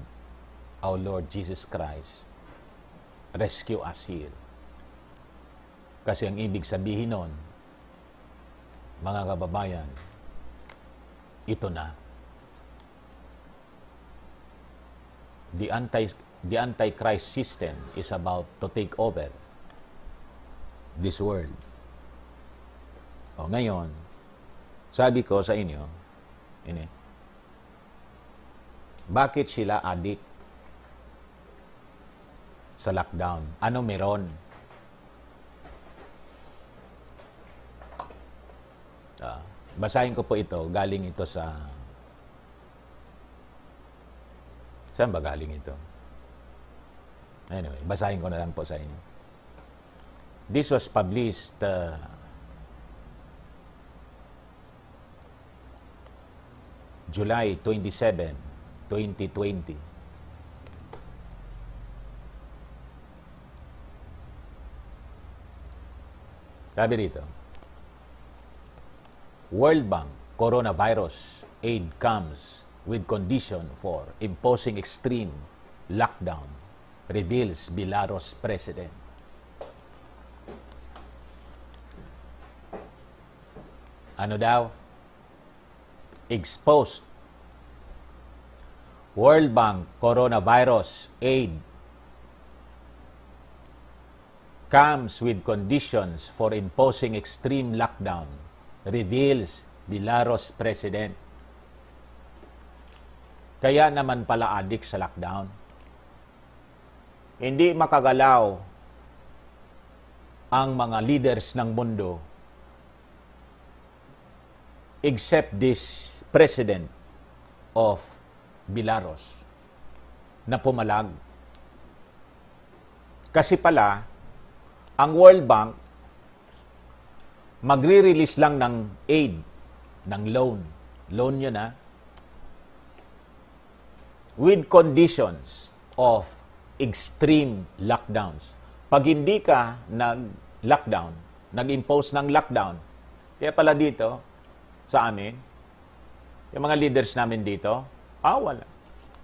our Lord Jesus Christ, rescue us here. Kasi ang ibig sabihin nun, mga kababayan, ito na. The Antichrist system is about to take over this world. O ngayon, sabi ko sa inyo, bakit sila addict sa lockdown? Ano meron? Basahin ko po ito. Galing ito sa... Saan ba galing ito? Anyway, basahin ko na lang po sa inyo. This was published July 27, 2020. Sabi dito, World Bank coronavirus aid comes with condition for imposing extreme lockdown, reveals Belarus president. Ano daw? Exposed. World Bank coronavirus aid comes with conditions for imposing extreme lockdown, reveals Belarus president. Kaya naman pala adik sa lockdown. Hindi makagalaw ang mga leaders ng mundo except this president of Belarus na pumalag. Kasi pala, ang World Bank magre-release lang ng aid, ng loan. Loan yun with conditions of extreme lockdowns. Pag hindi ka nag-lockdown, nag-impose ng lockdown, kaya pala dito, sa amin, yung mga leaders namin dito, wala.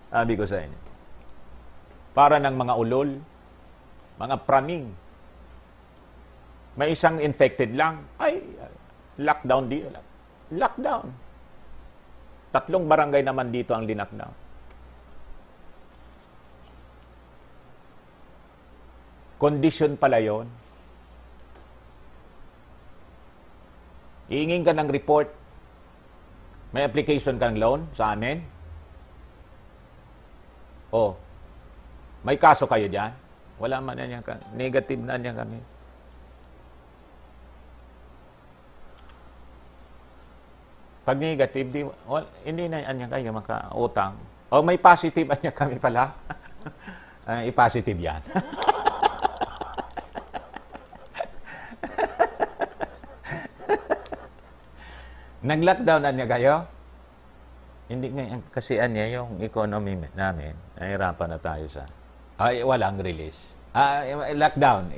Sabi ko sa inyo. Para ng mga ulol, mga praning. May isang infected lang, lockdown dito. Lockdown. 3 barangay naman dito ang linakdown. Condition pala yun. Iingin ka ng report. May application kang loan sa amin. May kaso kayo dyan? Wala man na niya. Negative na niya kami. Pag negative, hindi na niya kayo makautang. May positive niya kami pala. I-positive yan. Nag-lockdown na niya kayo? Hindi nga, kasi yung economy namin, nahirapan na tayo sa, walang release. Lockdown.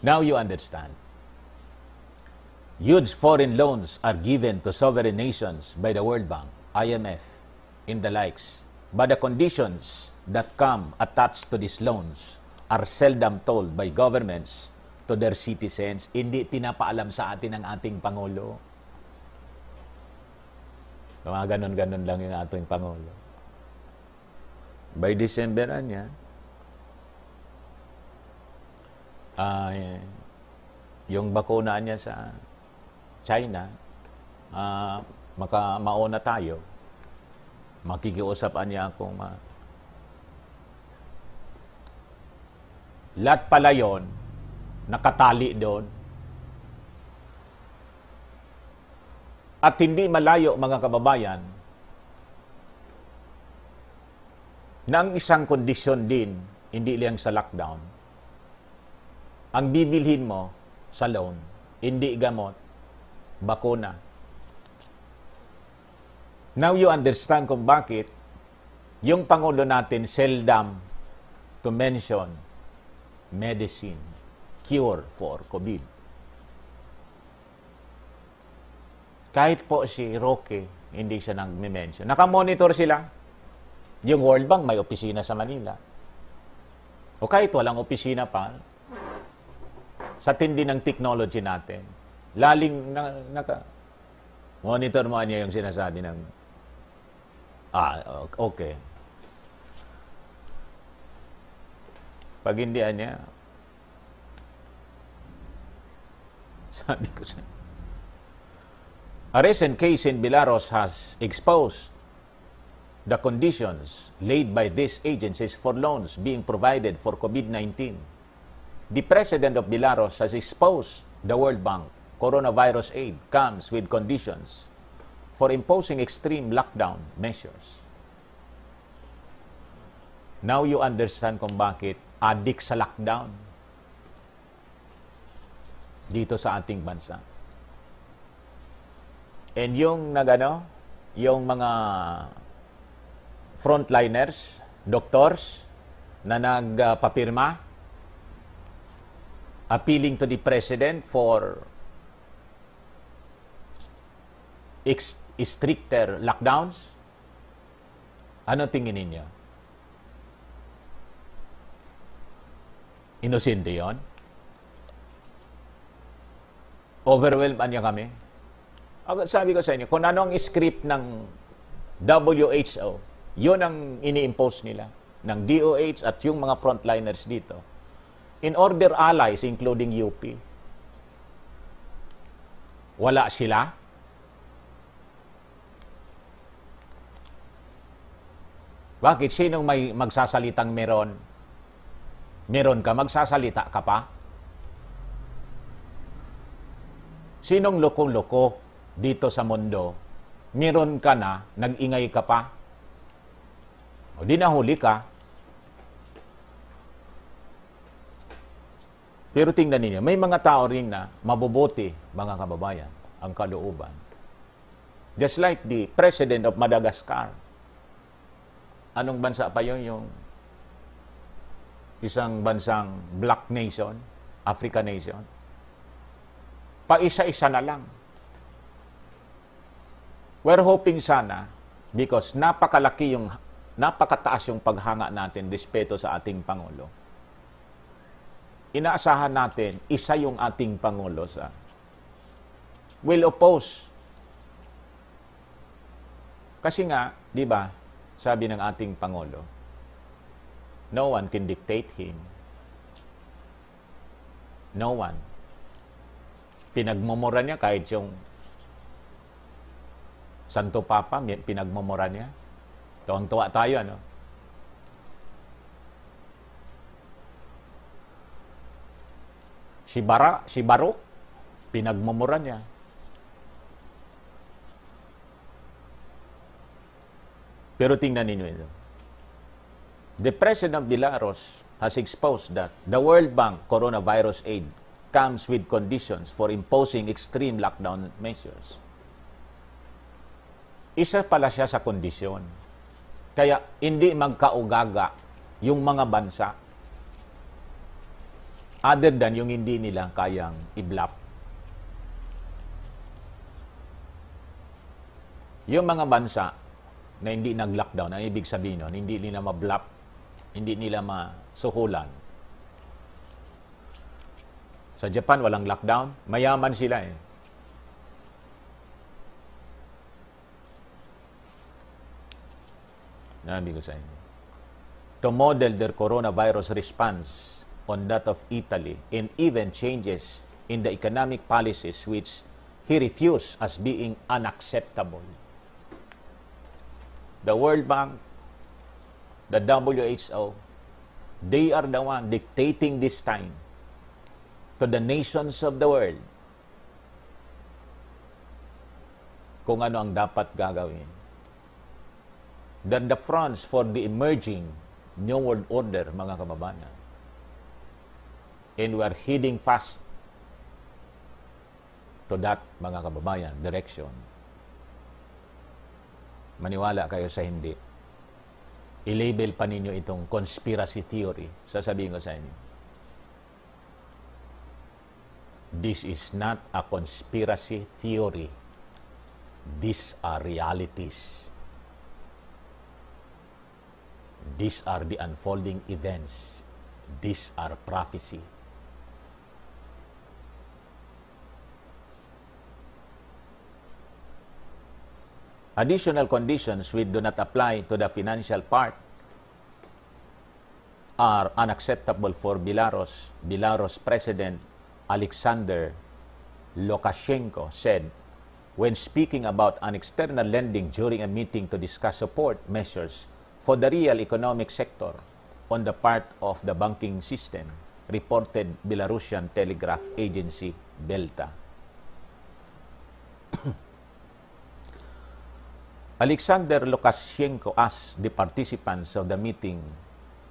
Now you understand. Huge foreign loans are given to sovereign nations by the World Bank, IMF, and the likes. But the conditions that come attached to these loans are seldom told by governments to their citizens. Hindi pinapaalam sa atin ng ating Pangulo. Mga ganon-ganon lang yung ating Pangulo. By December niya, yung bakuna niya sa China, mauna tayo. Makikiusapan niya akong lahat pala yun, nakatali doon. At hindi malayo, mga kababayan, na ang isang kondisyon din, hindi lang sa lockdown, ang bibilhin mo sa loan, hindi gamot, bakuna. Now you understand kung bakit yung Pangulo natin seldom to mention medicine, cure for COVID. Kahit po si Roque, hindi siya nag-mention. Nakamonitor sila. Yung World Bank may opisina sa Manila. O kahit walang opisina pa, sa tindi ng technology natin, laling monitor mo niya yung sinasabi ng okay. Pag hindi niya, sabi ko siya, a recent case in Belarus has exposed the conditions laid by these agencies for loans being provided for COVID-19. The president of Belarus has exposed the World Bank coronavirus aid comes with conditions for imposing extreme lockdown measures. Now you understand kung bakit adik sa lockdown dito sa ating bansa. And yung yung mga frontliners, doctors na nagpapirma appealing to the president for stricter lockdowns, ano tingin ninyo? Inosente yon? Overwhelmed niya kami. Sabi ko sa inyo, kung ano ang script ng WHO, yun ang ini-impose nila ng DOH at yung mga frontliners dito. In order allies, including UP, wala sila. Bakit? Sinong may magsasalitang meron? Meron ka, magsasalita ka pa? Sinong loko-loko dito sa mundo? Meron ka na, nag-ingay ka pa? O di nahuli ka. Pero tingnan ninyo, may mga tao rin na mabubuti, mga kababayan, ang kalooban. Just like the President of Madagascar. Anong bansa pa yun? Yung isang bansang black nation, African nation. Paisa-isa na lang. We're hoping sana, because napakataas yung paghanga natin respeto sa ating Pangulo. Inaasahan natin, isa yung ating Pangulo sa will oppose. Kasi nga, di ba, sabi ng ating Pangulo, no one can dictate him. No one. Pinagmumura niya kahit yung Santo Papa, pinagmumura niya. Tuwang-tuwa tayo, ano? Si Baruch, pinagmumura niya. Pero tingnan ninyo ito. The President of Belarus has exposed that the World Bank coronavirus aid comes with conditions for imposing extreme lockdown measures. Isa pala siya sa kondisyon. Kaya hindi magkaugaga yung mga bansa other than yung hindi nila kayang i-block. Yung mga bansa na hindi nag-lockdown, ang ibig sabihin nun, hindi nila ma-block, hindi nila masuhulan. Sa Japan, walang lockdown. Mayaman sila eh. Sabi ko sa inyo. To model their coronavirus response on that of Italy and even changes in the economic policies which he refused as being unacceptable. The World Bank, the WHO, they are the one dictating this time to the nations of the world kung ano ang dapat gagawin. They're the fronts for the emerging New World Order, mga kababayan. And we are heading fast to that, mga kababayan, direction. Maniwala kayo sa hindi. I-label pa ninyo itong conspiracy theory. Sasabihin ko sa inyo. This is not a conspiracy theory. These are realities. These are the unfolding events. These are prophecy. Additional conditions which do not apply to the financial part are unacceptable for Belarus. Belarus President Alexander Lukashenko said when speaking about an external lending during a meeting to discuss support measures for the real economic sector on the part of the banking system, reported Belarusian telegraph agency Belta. Alexander Lukashenko asked the participants of the meeting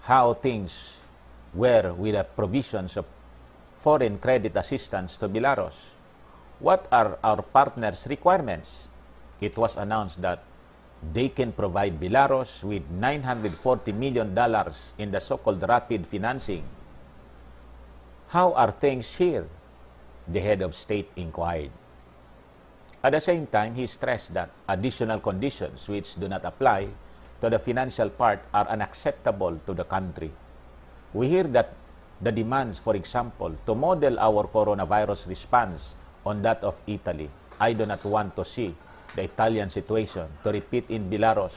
how things were with the provisions of foreign credit assistance to Belarus. What are our partners' requirements? It was announced that they can provide Belarus with $940 million in the so-called rapid financing. How are things here? The head of state inquired. At the same time, he stressed that additional conditions which do not apply to the financial part are unacceptable to the country. We hear that the demands, for example, to model our coronavirus response on that of Italy. I do not want to see the Italian situation to repeat in Belarus.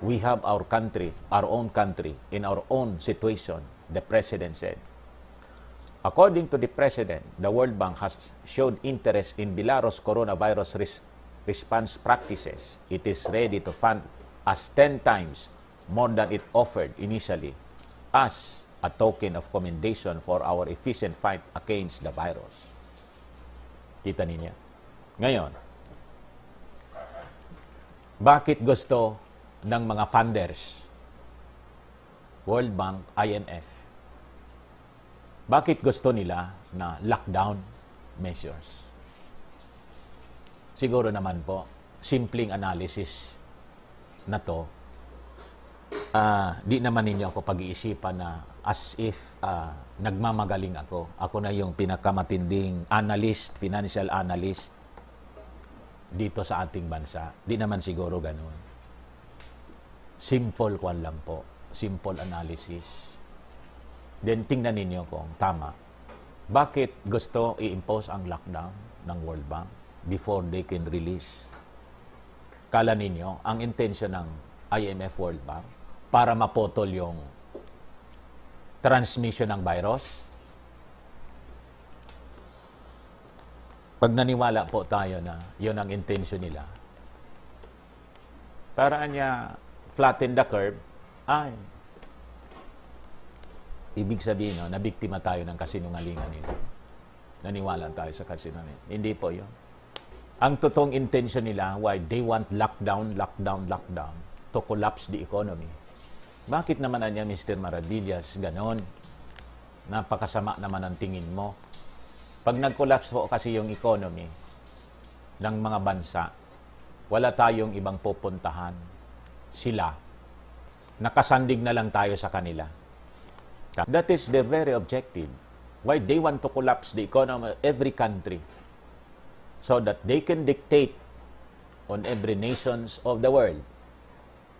We have our country, our own country, in our own situation, the President said. According to the President, the World Bank has showed interest in Belarus coronavirus response practices. It is ready to fund us 10 times more than it offered initially as a token of commendation for our efficient fight against the virus. Kita ninyo? Ngayon, bakit gusto ng mga funders, World Bank, IMF, bakit gusto nila na lockdown measures? Siguro naman po, simpleng analysis na to, di naman ninyo ako pag-iisipan na as if nagmamagaling ako. Ako na yung pinakamatinding analyst, financial analyst dito sa ating bansa. Di naman siguro ganun. Simple kwan lang po. Simple analysis. Then tingnan ninyo kung tama. Bakit gusto i-impose ang lockdown ng World Bank before they can release? Kala ninyo, ang intention ng IMF World Bank para mapotol yung transmission ng virus? Pag naniwala po tayo na yun ang intention nila, paraan niya flatten the curve, ay, ibig sabihin, no, nabiktima tayo ng kasinungalingan nila. Naniwala tayo sa kasinungalingan. Hindi po yun. Ang totoong intention nila, why they want lockdown to collapse the economy. Bakit naman niya, Mr. Maravillas, ganon? Napakasama naman ang tingin mo. Pag nag-collapse po kasi yung economy ng mga bansa, wala tayong ibang pupuntahan. Sila. Nakasandig na lang tayo sa kanila. That is their very objective. Why they want to collapse the economy of every country so that they can dictate on every nations of the world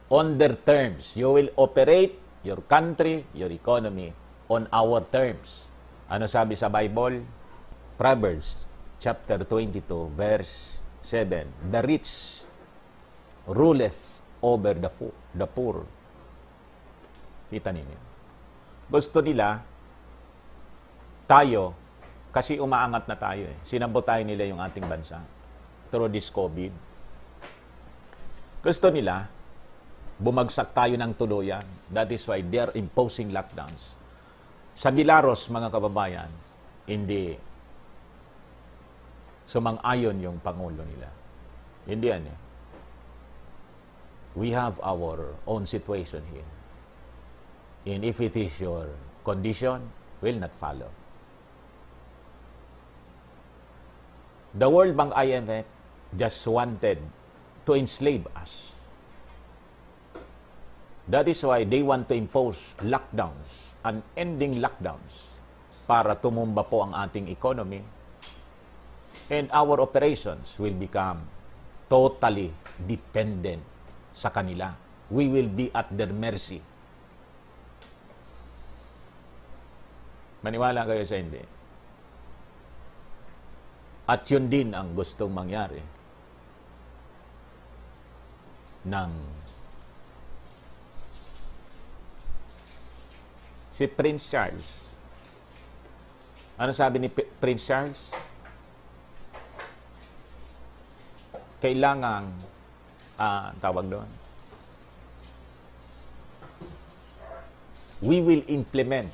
on their terms. You will operate your country, your economy on our terms. Ano sabi sa Bible? Proverbs chapter 22 verse 7. The rich ruleth over the poor. Kita ninyo. Gusto nila tayo, kasi umaangat na tayo eh. Sinabotay nila yung ating bansa through this COVID. Gusto nila bumagsak tayo ng tuluyan. That is why they are imposing lockdowns. Sa Belarus, mga kababayan, hindi sumang-ayon yung Pangulo nila. Hindi yan eh. We have our own situation here. And if it is your condition, will not follow. The World Bank IMF just wanted to enslave us. That is why they want to impose lockdowns, unending lockdowns, para tumumba po ang ating economy and our operations will become totally dependent sa kanila. We will be at their mercy. Maniwala kayo sa hindi. At yun din ang gustong mangyari ng si Prince Charles. Ano sabi ni Prince Charles? Kailangang tawag doon, we will implement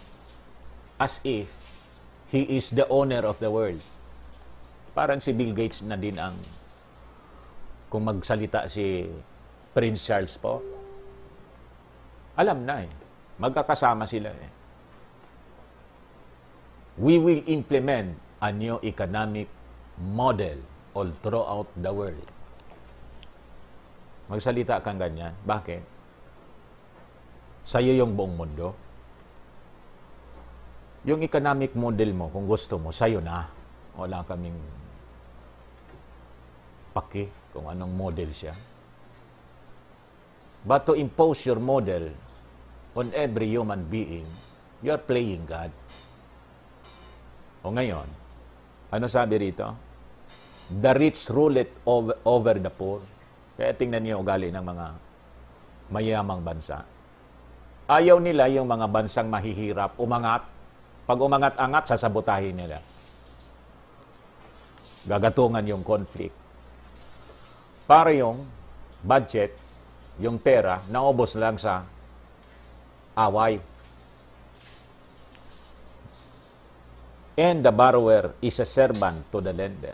as if he is the owner of the world. Parang si Bill Gates na din ang, kung magsalita si Prince Charles po, alam na eh. Magkakasama sila eh. We will implement a new economic model all throughout the world. Magsalita kang ganyan. Bakit? Sa'yo yung buong mundo. Yung economic model mo, kung gusto mo, sa'yo na. Wala kaming paki kung anong model siya. But to impose your model on every human being, you are playing God. O ngayon, ano sabi rito? The rich rule it over the poor. Kaya tingnan niyo ugali ng mga mayamang bansa. Ayaw nila yung mga bansang mahihirap, umangat. Pag umangat-angat, sasabotahin nila. Gagatungan yung conflict. Para yung budget, yung pera, naubos lang sa away. And the borrower is a servant to the lender.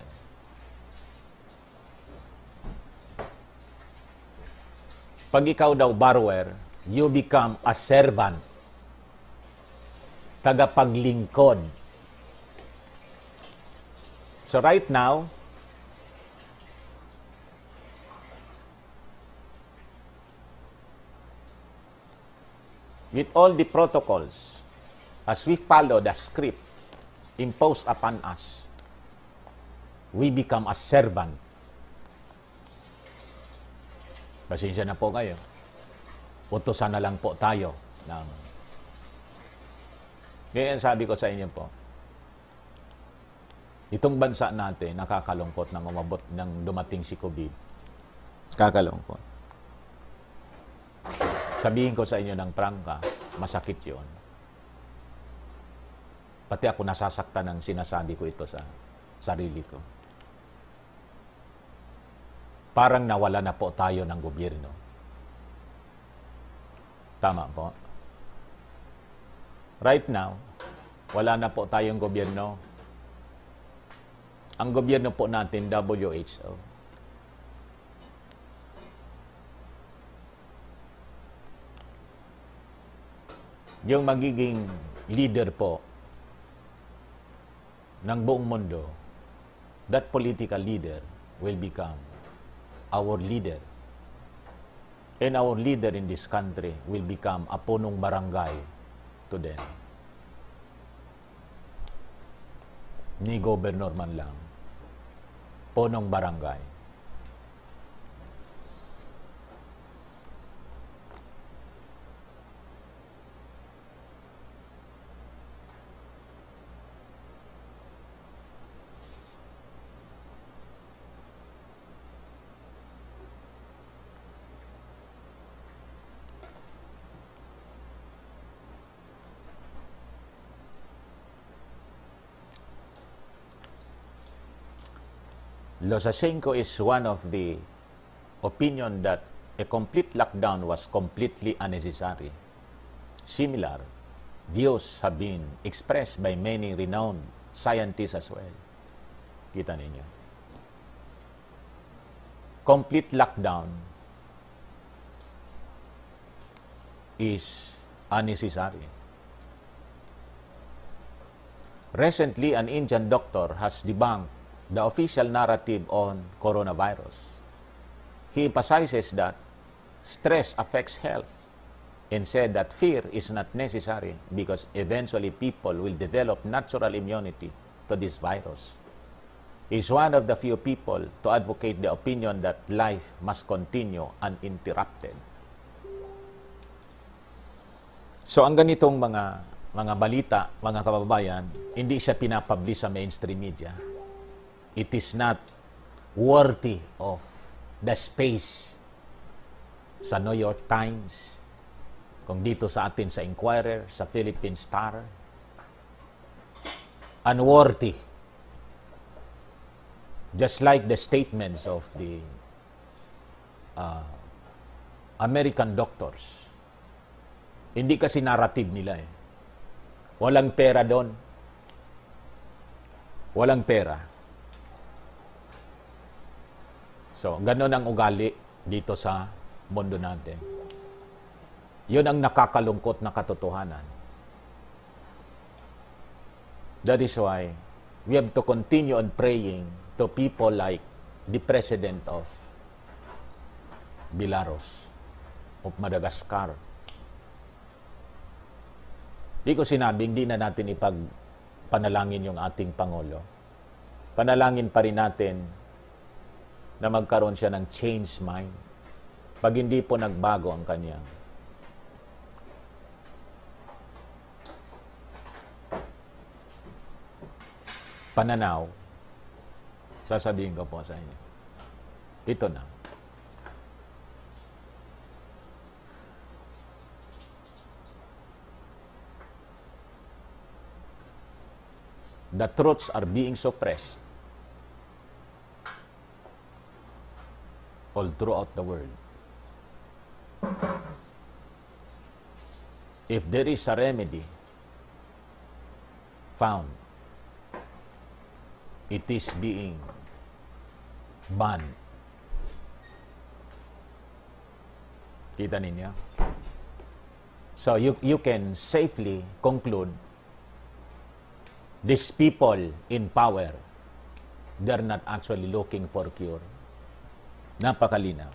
Pag ikaw daw borrower, you become a servant. Tagapaglingkod. So right now, with all the protocols, as we follow the script imposed upon us, we become a servant. Pasensya na po kayo. Utusan na lang po tayo ng... Ngayon sabi ko sa inyo po, itong bansa natin, nakakalungkot nang umabot ng dumating si COVID. Kakalungkot. Sabihin ko sa inyo ng prangka, masakit yon. Pati ako nasasaktan ng sinasabi ko ito sa sarili ko. Parang nawala na po tayo ng gobyerno. Tama po. Right now, wala na po tayong gobyerno. Ang gobyerno po natin, WHO. Yung magiging leader po ng buong mundo, that political leader will become our leader. And our leader in this country will become a punong barangay to them. Ni gobernur man lang. Punong barangay. Losashenko is one of the opinion that a complete lockdown was completely unnecessary. Similar views have been expressed by many renowned scientists as well. Kita ninyo. Complete lockdown is unnecessary. Recently, an Indian doctor has debunked the official narrative on coronavirus. He emphasizes that stress affects health and said that fear is not necessary because eventually people will develop natural immunity to this virus. He is one of the few people to advocate the opinion that life must continue uninterrupted. So ang ganitong mga balita, mga kababayan, hindi siya pinapublish sa mainstream media. It is not worthy of the space sa New York Times, kung dito sa atin sa Inquirer, sa Philippine Star. Unworthy. Just like the statements of the American doctors. Hindi kasi narrative nila eh. Walang pera doon. Walang pera. So, ganun ang ugali dito sa mundo natin. Yun ang nakakalungkot na katotohanan. That is why we have to continue on praying to people like the President of Belarus, of Madagascar. Di ko sinabing di na natin ipagpanalangin yung ating Pangulo. Panalangin pa rin natin na magkaroon siya ng change mind pag hindi po nagbago ang kanyang pananaw Sasabihin ko po sa inyo. Ito na. The truths are being suppressed all throughout the world. If there is a remedy found, it is being banned. Kita ninyo? So you can safely conclude these people in power, they're not actually looking for cure. Napakalinaw.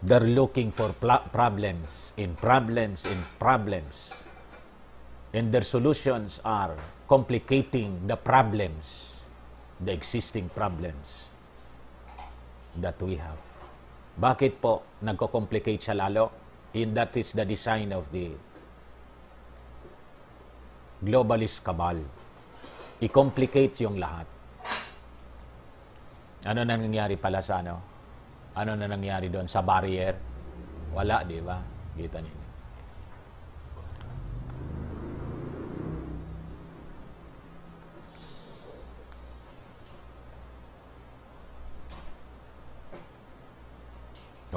They're looking for problems in problems in problems. And their solutions are complicating the problems, the existing problems that we have. Bakit po nagko-complicate siya lalo? And that is the design of the globalist cabal. I-complicate yung lahat. Ano na nangyari pala sa ano? Ano na nangyari doon sa barrier? Wala, di ba? Kita ninyo.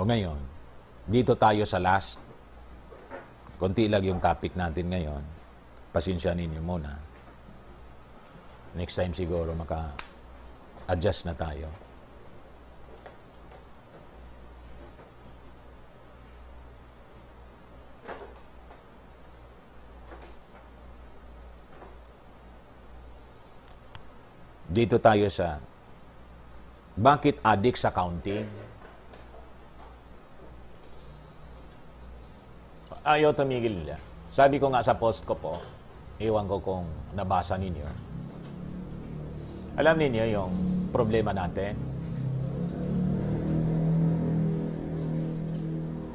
O ngayon, dito tayo sa last. Konti lang yung topic natin ngayon. Pasensya ninyo muna. Next time siguro maka-adjust na tayo. Dito tayo sa bakit addict sa counting? Ayaw tumigil nila. Sabi ko nga sa post ko po, iwan ko kung nabasa ninyo. Alam ninyo yung problema natin?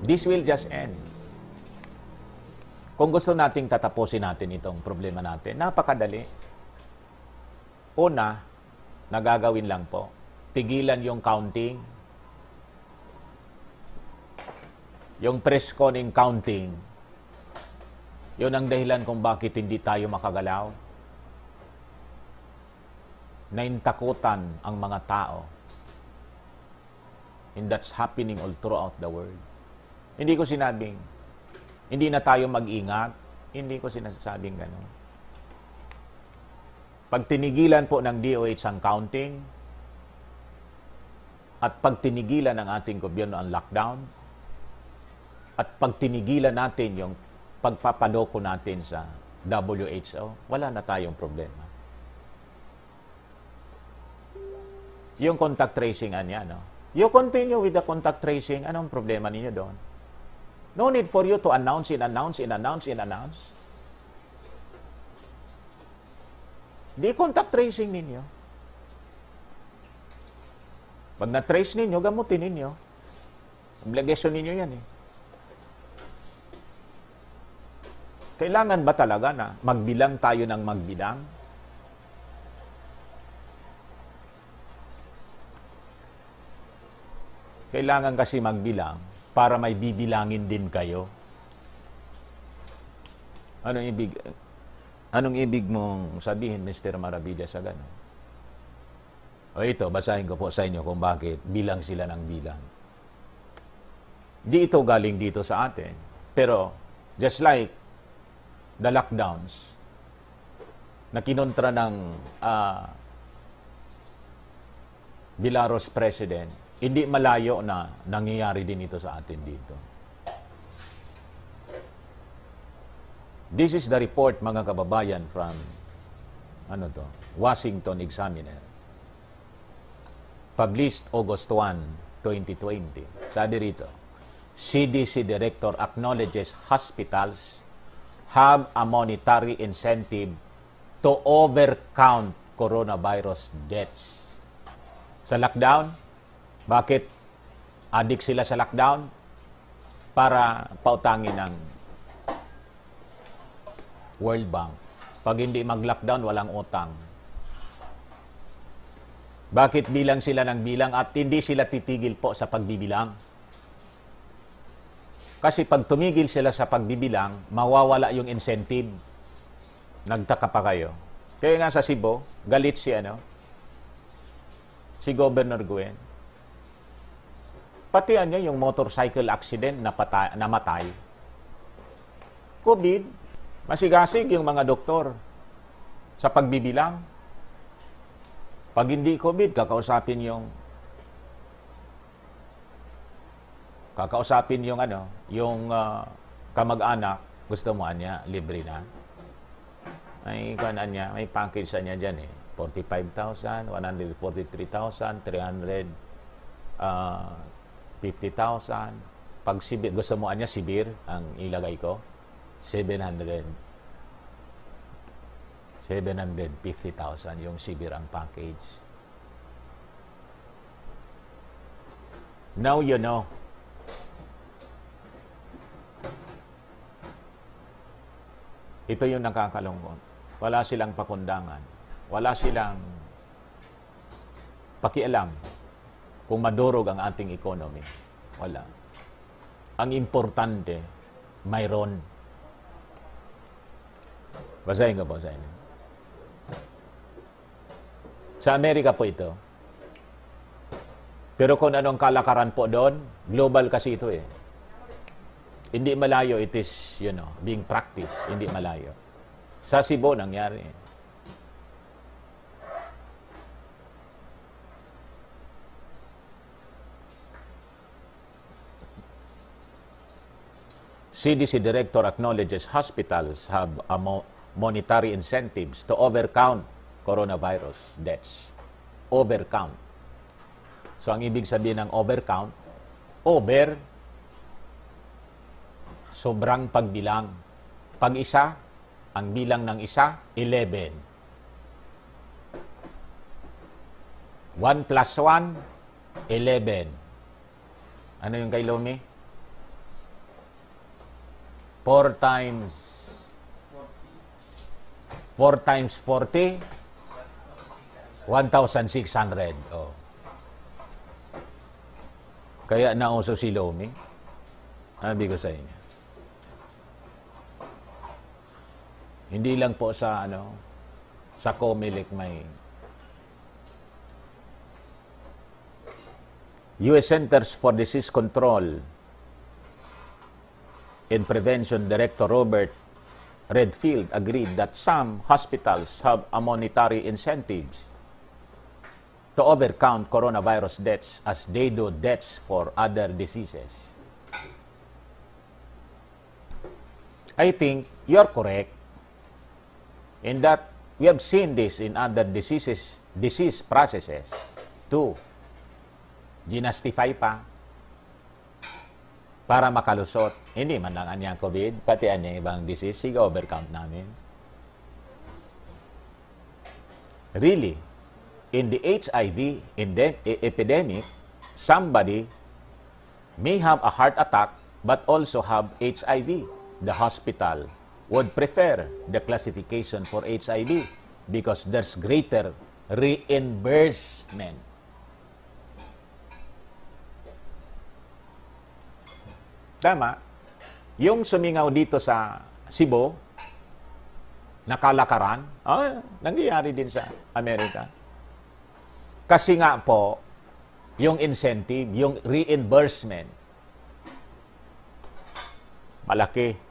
This will just end. Kung gusto nating tatapusin natin itong problema natin, napakadali. Una, nagagawin lang po, tigilan yung counting. Yung pre-scoring counting, yun ang dahilan kung bakit hindi tayo makagalaw. Naintakutan ang mga tao. And that's happening all throughout the world. Hindi ko sinabing, hindi na tayo mag-ingat. Hindi ko sinasabing gano'n. Pag tinigilan po ng DOH ang counting, at pag tinigilan ng ating gobyerno ang lockdown, at pag tinigilan natin yung pagpapadoko natin sa WHO, wala na tayong problema. Yung contact tracing, no? You continue with the contact tracing, anong problema ninyo doon? No need for you to announce. Di contact tracing ninyo. Pag na-trace ninyo, gamutin ninyo. Obligation ninyo yan eh. Kailangan ba talaga na magbilang tayo ng magbilang? Kailangan kasi magbilang para may bibilangin din kayo. Anong ibig mong sabihin, Mr. Maravilla, sa gano'n? O ito, basahin ko po sa inyo kung bakit bilang sila ng bilang. Di ito galing dito sa atin. Pero, just like the lockdowns na kinontra ng Belarus president, hindi malayo na nangyayari din ito sa atin dito. This is the report, mga kababayan, from Washington Examiner. Published August 1, 2020. Sabi rito, CDC Director acknowledges hospitals have a monetary incentive to overcount coronavirus deaths. Sa lockdown, bakit addict sila sa lockdown? Para pautangin ng World Bank Pag hindi mag-lockdown, walang utang. Bakit bilang sila ng bilang at hindi sila titigil po sa pagbibilang? Kasi pag tumigil sila sa pagbibilang, mawawala yung incentive. Nagtaka pa kayo. Kaya nga sa Cebu, galit si Governor Guen. Pati niya yung motorcycle accident na namatay. COVID, masigasig yung mga doktor sa pagbibilang. Pag hindi COVID, kakausapin yung kamag-anak, gusto mo niya, libre na. May kanan niya, may package sa niya dyan 45,000, 143,000, 350,000. Pag sibir, gusto mo niya sibir, ang ilagay ko, 750,000 yung sibir ang package. Now you know. Ito yung nakakalungkot. Wala silang pakundangan. Wala silang pakialam kung madurog ang ating economy. Wala. Ang importante, mayroon. Basahin ko po sa inyo. Sa Amerika po ito. Pero kung anong kalakaran po doon, global kasi ito Hindi malayo, it is, being practiced. Hindi malayo. Sa Cebu, nangyari. CDC Director acknowledges hospitals have monetary incentives to overcount coronavirus deaths. Overcount. So, ang ibig sabihin ng overcount, sobrang pagbilang. Pag isa, ang bilang ng isa, 11. 1 plus 1, 11. Ano yung kay Lomi? 4 times 40, 1,600. Oh. Kaya nauso si Lomi. Sabi ko sa inyo. Hindi lang po sa Comelec may US Centers for Disease Control and Prevention Director Robert Redfield agreed that some hospitals have a monetary incentives to overcount coronavirus deaths as they do deaths for other diseases. I think you're correct in that we have seen this in other disease processes too. Ginastify pa para makalusot. Hindi man lang anyang COVID, pati anyang ibang disease, sige overcount namin. Really, in the HIV epidemic, somebody may have a heart attack but also have HIV. The hospital would prefer the classification for HIV because there's greater reimbursement. Tama. Yung sumingaw dito sa Cebu, nakalakaran, nangyayari din sa Amerika. Kasi nga po, yung incentive, yung reimbursement, malaki.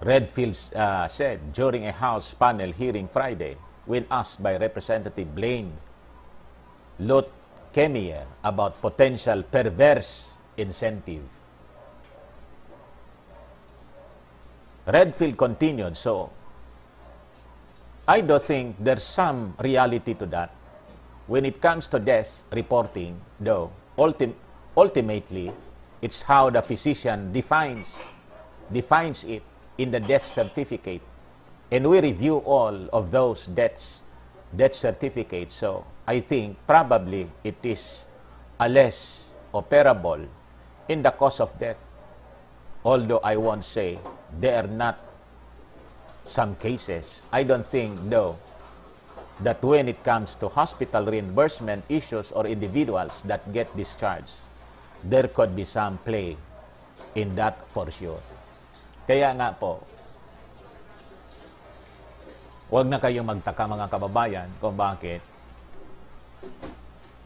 Redfield said during a House panel hearing Friday when asked by Representative Blaine Lott-Kemier about potential perverse incentive. Redfield continued, so I do think there's some reality to that. When it comes to death reporting, though, ultimately, it's how the physician defines it in the death certificate. And we review all of those death certificates. So I think probably it is a less operable in the cause of death. Although I won't say they are not some cases. I don't think, though, that when it comes to hospital reimbursement issues or individuals that get discharged, there could be some play in that for sure. Kaya nga po, huwag na kayong magtaka mga kababayan kung bakit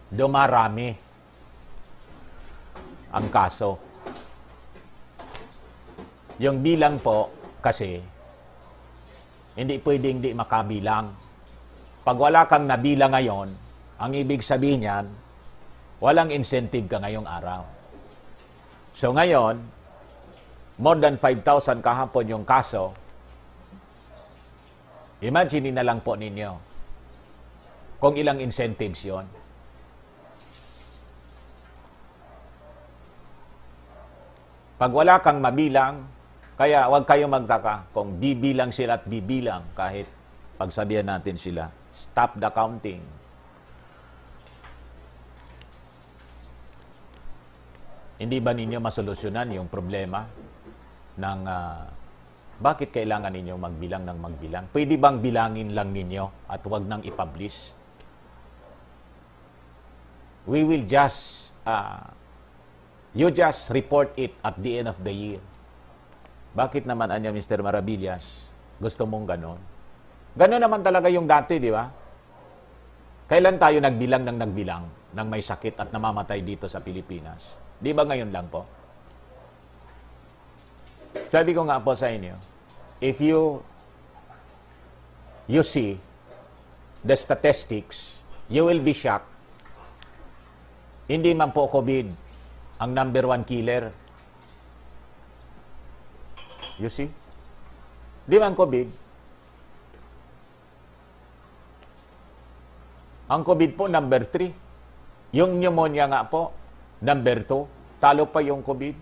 dumarami ang kaso. Yung bilang po kasi, hindi pwedeng di makabilang. Pag wala kang nabilang ngayon, ang ibig sabihin niyan, walang incentive ka ngayong araw. So ngayon, more than 5,000 kahapon yung kaso. Imagine na lang po ninyo kung ilang incentives yon. Pag wala kang mabilang, kaya huwag kayong magtaka kung bibilang sila at bibilang kahit pagsabihan natin sila, stop the counting. Hindi ba ninyo masolusyonan yung problema ng bakit kailangan ninyo magbilang ng magbilang? Pwede bang bilangin lang ninyo at huwag nang i-publish? We will just, you just report it at the end of the year. Bakit naman, anya, Mr. Maravillas, gusto mong ganon? Ganon naman talaga yung dati, di ba? Kailan tayo nagbilang ng may sakit at namamatay dito sa Pilipinas? Di ba ngayon lang po? Sabi ko nga po sa inyo, if you see the statistics, you will be shocked. Hindi man po COVID ang number 1 killer. You see? Di man COVID. Ang COVID po, number 3. Yung pneumonia nga po, number 2. Talo pa yung COVID.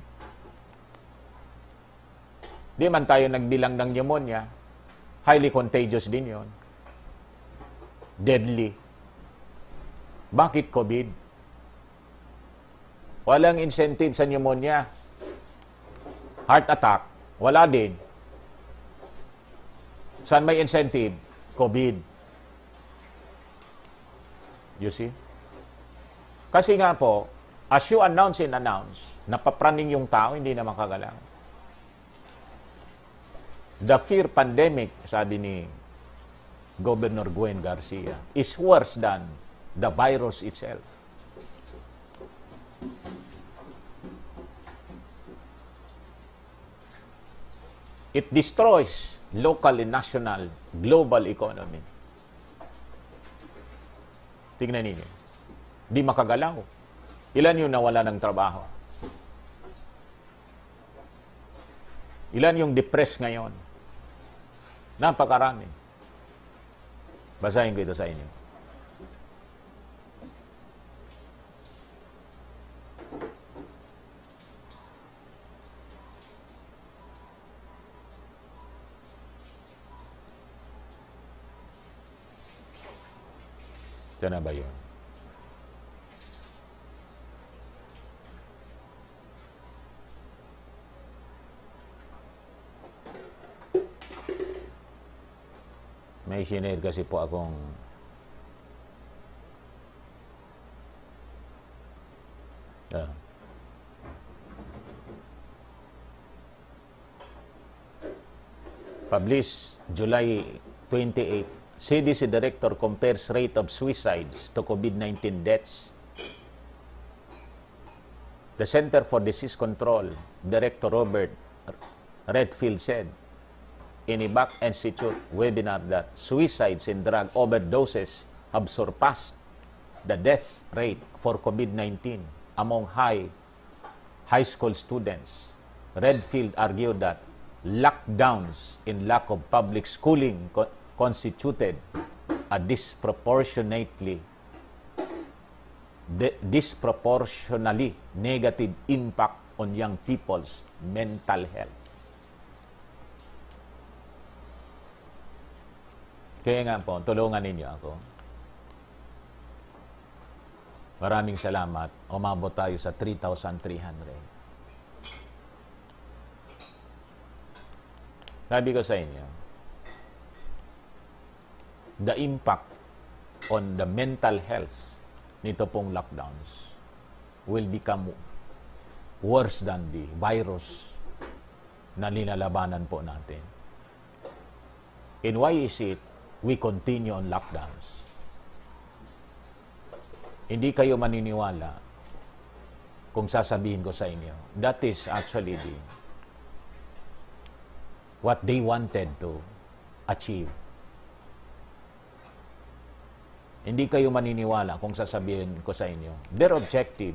Di man tayo nagbilang ng pneumonia. Highly contagious din yon. Deadly. Bakit COVID? Walang incentive sa pneumonia. Heart attack, wala din. Saan may incentive? COVID. You see? Kasi nga po, as you announce, napapraning yung tao, hindi na makagalaw. The fear pandemic, sabi ni Governor Gwen Garcia, is worse than the virus itself. It destroys local and national, global economy. Tingnan ninyo. Di makagalaw. Ilan yung nawala ng trabaho? Ilan yung depressed ngayon? Napakarami. Basahin ko ito sa inyo. Ito na ba yun? May sinare kasi po akong published July 28. CDC Director compares rate of suicides to COVID-19 deaths. The Center for Disease Control, Director Robert Redfield said in a Back Institute webinar that suicides and drug overdoses have surpassed the death rate for COVID-19 among high school students. Redfield argued that lockdowns and lack of public schooling constituted a disproportionally negative impact on young people's mental health. Kaya nga po, tulungan ninyo ako. Maraming salamat. Umabot tayo sa 3,300. Sabi ko sa inyo, the impact on the mental health nito pong lockdowns will become worse than the virus na linalabanan po natin. And why is it we continue on lockdowns? Hindi kayo maniniwala kung sasabihin ko sa inyo. That is actually what they wanted to achieve. Hindi kayo maniniwala kung sasabihin ko sa inyo. Their objective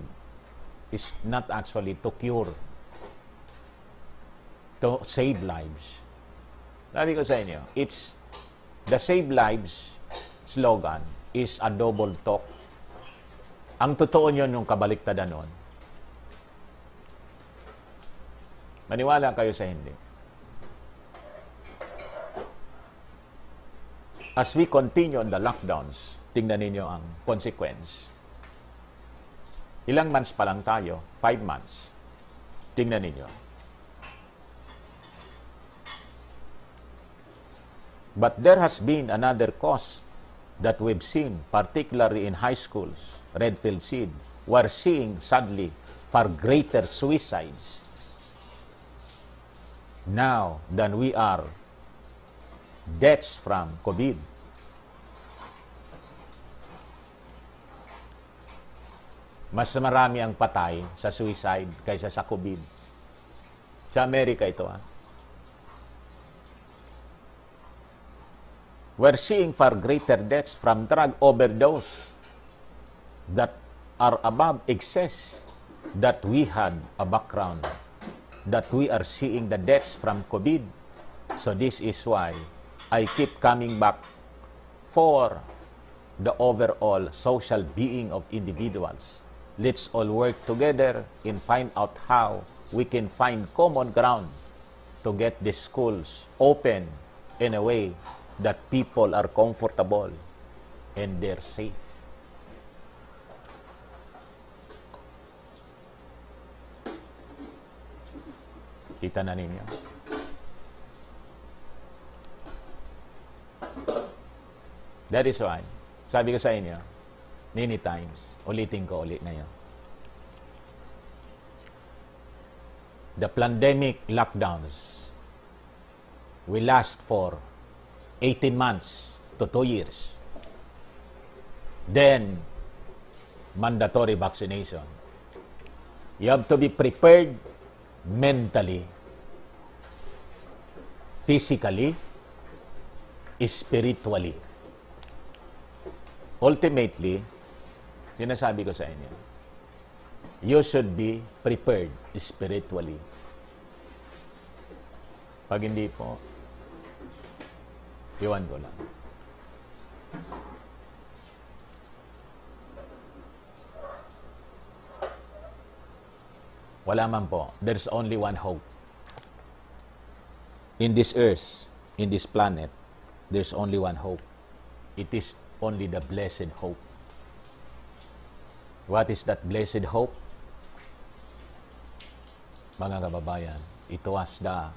is not actually to cure, to save lives. Sabi ko sa inyo, it's the save lives slogan is a double talk. Ang totoo nyo nung kabaliktaran nun. Maniwala kayo sa hindi. As we continue on the lockdowns, tingnan ninyo ang consequence. Ilang months pa lang tayo? 5 months. Tingnan ninyo. But there has been another cause that we've seen, particularly in high schools, Redfield Seed. We're seeing, sadly, far greater suicides now than we are deaths from COVID. Mas marami ang patay sa suicide kaysa sa COVID. Sa Amerika ito, We're seeing far greater deaths from drug overdose that are above excess that we had a background, that we are seeing the deaths from COVID. So this is why I keep coming back for the overall social being of individuals. Let's all work together and find out how we can find common ground to get the schools open in a way that people are comfortable and they're safe. Kita na ninyo. That is why, sabi ko sa inyo, many times, ulitin ko ulit ngayon. The pandemic lockdowns will last for 18 months to 2 years. Then, mandatory vaccination. You have to be prepared mentally, physically, spiritually. Ultimately, sinasabi ko sa inyo, you should be prepared spiritually. Pag hindi po, iwan ko lang. Wala man po. There's only one hope. In this earth, in this planet, there's only one hope. It is only the blessed hope. What is that blessed hope? Mga kababayan, it was the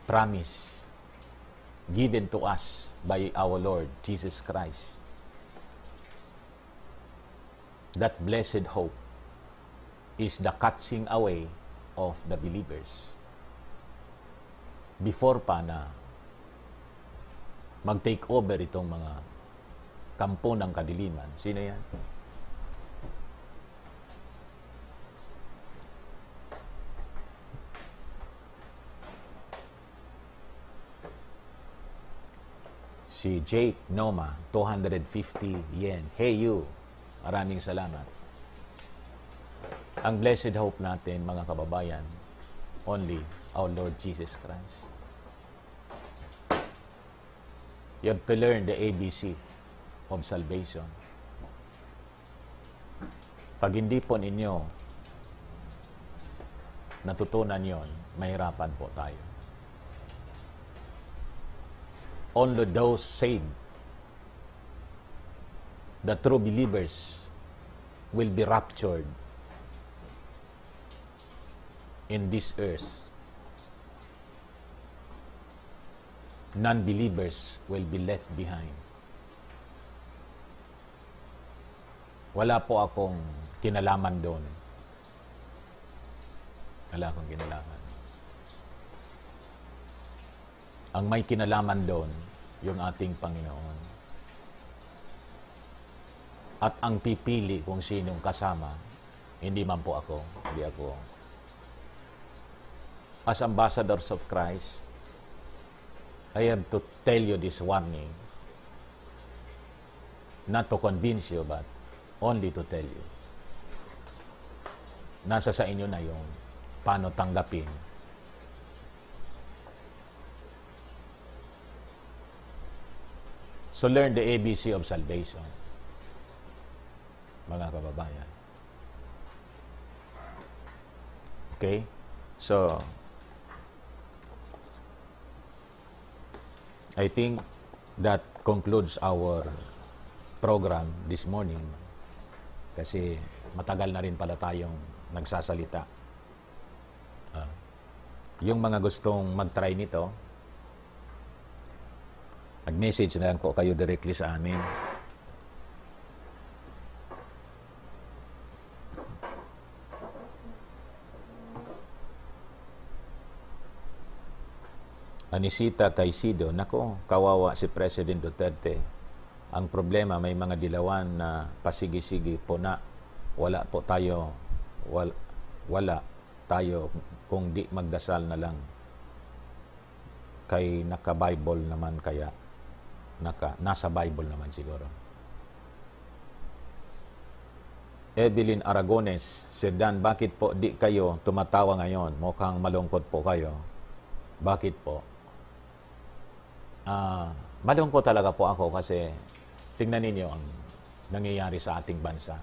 promise given to us by our Lord Jesus Christ. That blessed hope is the catching away of the believers. Before pa na mag-take over itong mga kampo ng kadiliman. Sino yan? Si Jake Noma, 250 yen. Hey you, maraming salamat. Ang blessed hope natin, mga kababayan, only our Lord Jesus Christ. You have to learn the ABC of salvation. Pag hindi po ninyo natutunan yon, mahirapan po tayo. Only those saved, the true believers, will be raptured in this earth. non-believers will be left behind. Wala po akong kinalaman doon. Wala akong kinalaman. Ang may kinalaman doon, yung ating Panginoon. At ang pipili kung sinong kasama, hindi man po ako, hindi ako. As ambassadors of Christ, I have to tell you this warning, not to convince you, but only to tell you. Nasa sa inyo na yung paano tanggapin. So learn the ABC of salvation, mga kababayan. Okay? So, I think that concludes our program this morning. Kasi matagal na rin pala tayong nagsasalita. Yung mga gustong mag-try nito, mag-message na lang po kayo directly sa amin. Anisita Caicedo, nako, kawawa si President Duterte. Ang problema, may mga dilawan na pasigi-sigi po na wala po tayo, wala tayo kung di magdasal na lang. Kay naka-Bible naman kaya, nasa Bible naman siguro. Evelyn Aragones, Sir Dan, bakit po di kayo tumatawa ngayon? Mukhang malungkot po kayo. Bakit po? Malungkot talaga po ako kasi tingnan ninyo ang nangyayari sa ating bansa.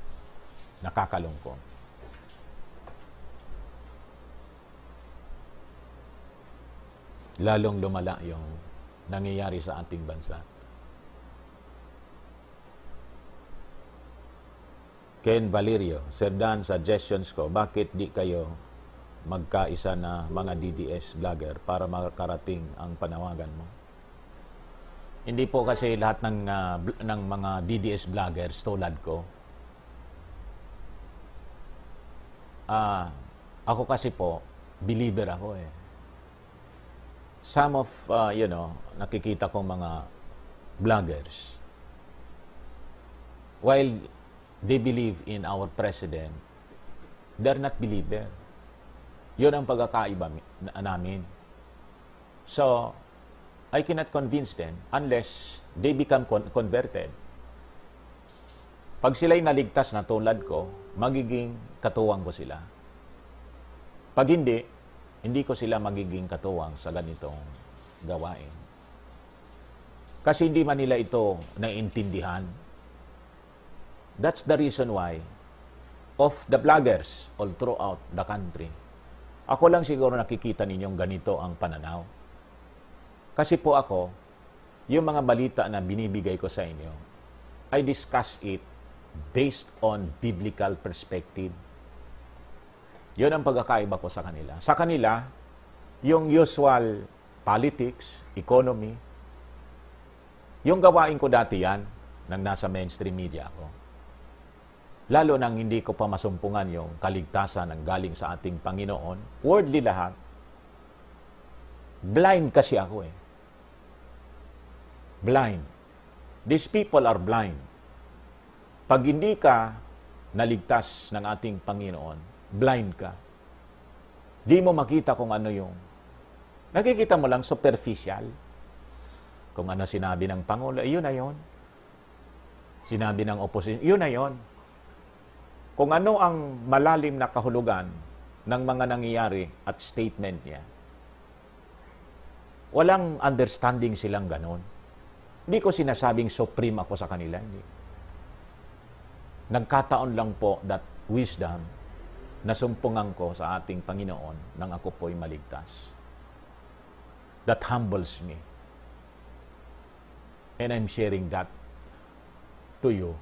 Nakakalungkot. Lalong lumala yung nangyayari sa ating bansa. Ken Valerio, Sir Dan, suggestions ko, bakit di kayo magkaisa na mga DDS vlogger para makarating ang panawagan mo? Hindi po kasi lahat ng mga DDS vloggers tulad ko. Ako kasi po, believer ako eh. Some of, nakikita kong mga vloggers, while they believe in our president, they're not believer. Yun ang pagkakaiba namin. So, I cannot convince them unless they become converted. Pag sila'y naligtas na tulad ko, magiging katuwang ko sila. Pag hindi ko sila magiging katuwang sa ganitong gawain. Kasi hindi man nila ito naiintindihan. That's the reason why of the vloggers all throughout the country. Ako lang siguro nakikita ninyong ganito ang pananaw. Kasi po ako, yung mga balita na binibigay ko sa inyo, I discuss it based on biblical perspective. Yun ang pagkakaiba ko sa kanila. Sa kanila, yung usual politics, economy, yung gawain ko dati yan, nang nasa mainstream media ako. Lalo nang hindi ko pa masumpungan yung kaligtasan ng galing sa ating Panginoon, worldly lahat, blind kasi ako eh. Blind. These people are blind. Pag hindi ka naligtas ng ating Panginoon, blind ka. Di mo makita kung ano yung nakikita mo lang superficial. Kung ano sinabi ng Pangulo, yun na yun. Sinabi ng opposition, yun na yun. Kung ano ang malalim na kahulugan ng mga nangyayari at statement niya, walang understanding silang ganon. Hindi ko sinasabing supreme ako sa kanila. Hindi. Nagkataon lang po that wisdom na sumpungan ko sa ating Panginoon nang ako po'y maligtas. That humbles me. And I'm sharing that to you.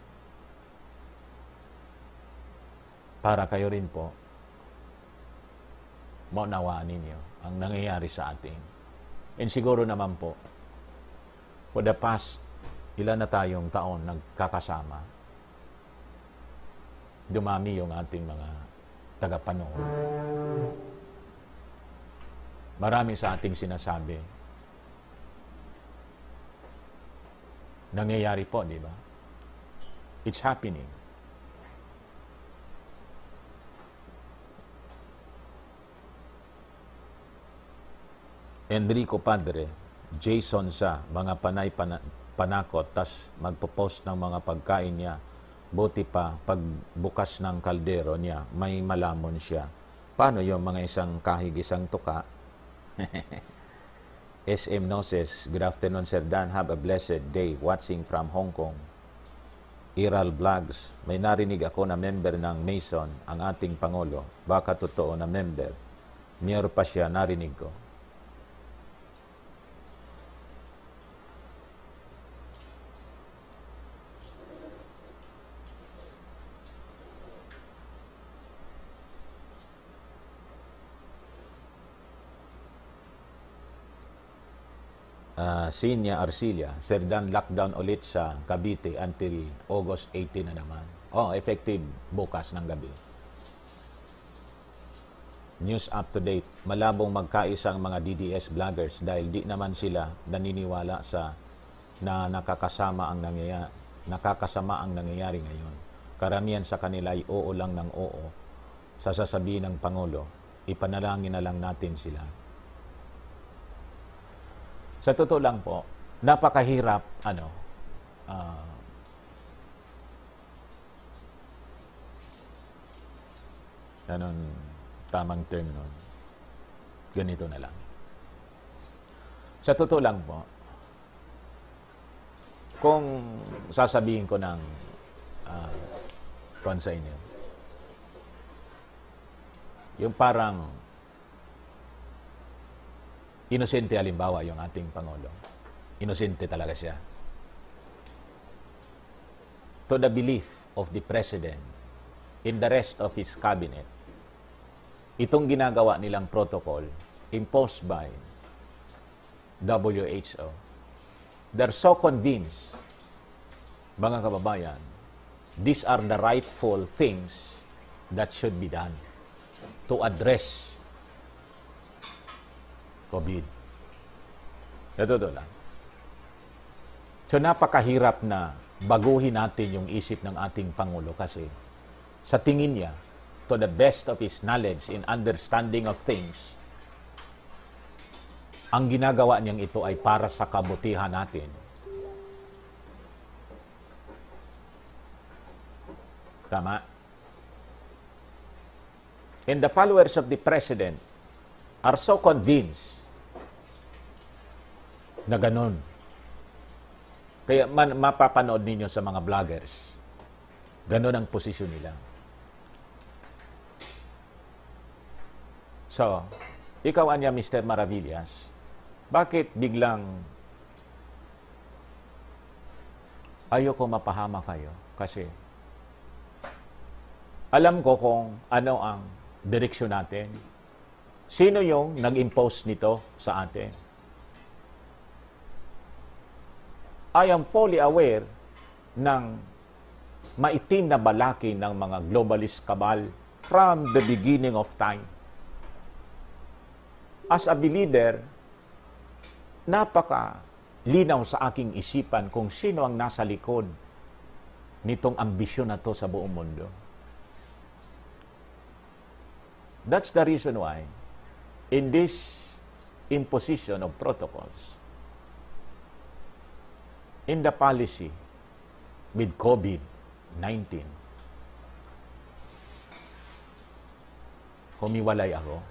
Para kayo rin po maunawaan ninyo ang nangyayari sa atin. And siguro naman po, For the past, ilan na tayong taon nagkakasama, dumami yung ating mga tagapanood. Marami sa ating sinasabi. Nangyayari po, di ba? It's happening. Enrico Padre, Jason sa mga panakot, tas magpo-post ng mga pagkain niya. Buti pa, pagbukas ng kaldero niya, may malamon siya. Paano yung mga isang kahig, isang tuka? SM Noses, good afternoon Sir Dan, have a blessed day watching from Hong Kong. Iral Vlogs, may narinig ako na member ng Mason, ang ating Pangulo. Baka totoo na member. Mayor pa siya, narinig ko. Sinya Arcilia, Sir Dan, lockdown ulit sa Cavite until August 18 na naman. Effective bukas ng gabi. News up to date, malabong magkaisang mga DDS vloggers dahil di naman sila naniniwala sa na nakakasama ang nangyayari ngayon. Karamihan sa kanila ay oo lang ng oo. Sa sasabihin ng Pangulo, ipanalangin na lang natin sila. Sa totoo lang po, napakahirap, tamang term nun. Ganito na lang. Sa totoo lang po, kung sasabihin ko ng sa inyo, yung parang inosente halimbawa yung ating Pangulo. Inosente talaga siya. To the belief of the President in the rest of his cabinet, itong ginagawa nilang protocol imposed by WHO, they're so convinced, mga kababayan, these are the rightful things that should be done to address COVID. Ito lang. So napakahirap na baguhin natin yung isip ng ating Pangulo kasi sa tingin niya, to the best of his knowledge and understanding of things, ang ginagawa niyang ito ay para sa kabutihan natin. Tama? And the followers of the President are so convinced na ganun. Kaya mapapanood ninyo sa mga vloggers, ganun ang posisyon nila. So, ikaw anya Mr. Maravillas, bakit biglang ayoko mapahama kayo? Kasi alam ko kung ano ang direksyon natin. Sino yung nag-impose nito sa atin? I am fully aware ng maitim na balaki ng mga globalist cabal from the beginning of time. As a believer, napaka-linaw sa aking isipan kung sino ang nasa likod nitong ambisyon na to sa buong mundo. That's the reason why in this imposition of protocols, in the policy with COVID-19, humiwalay ako.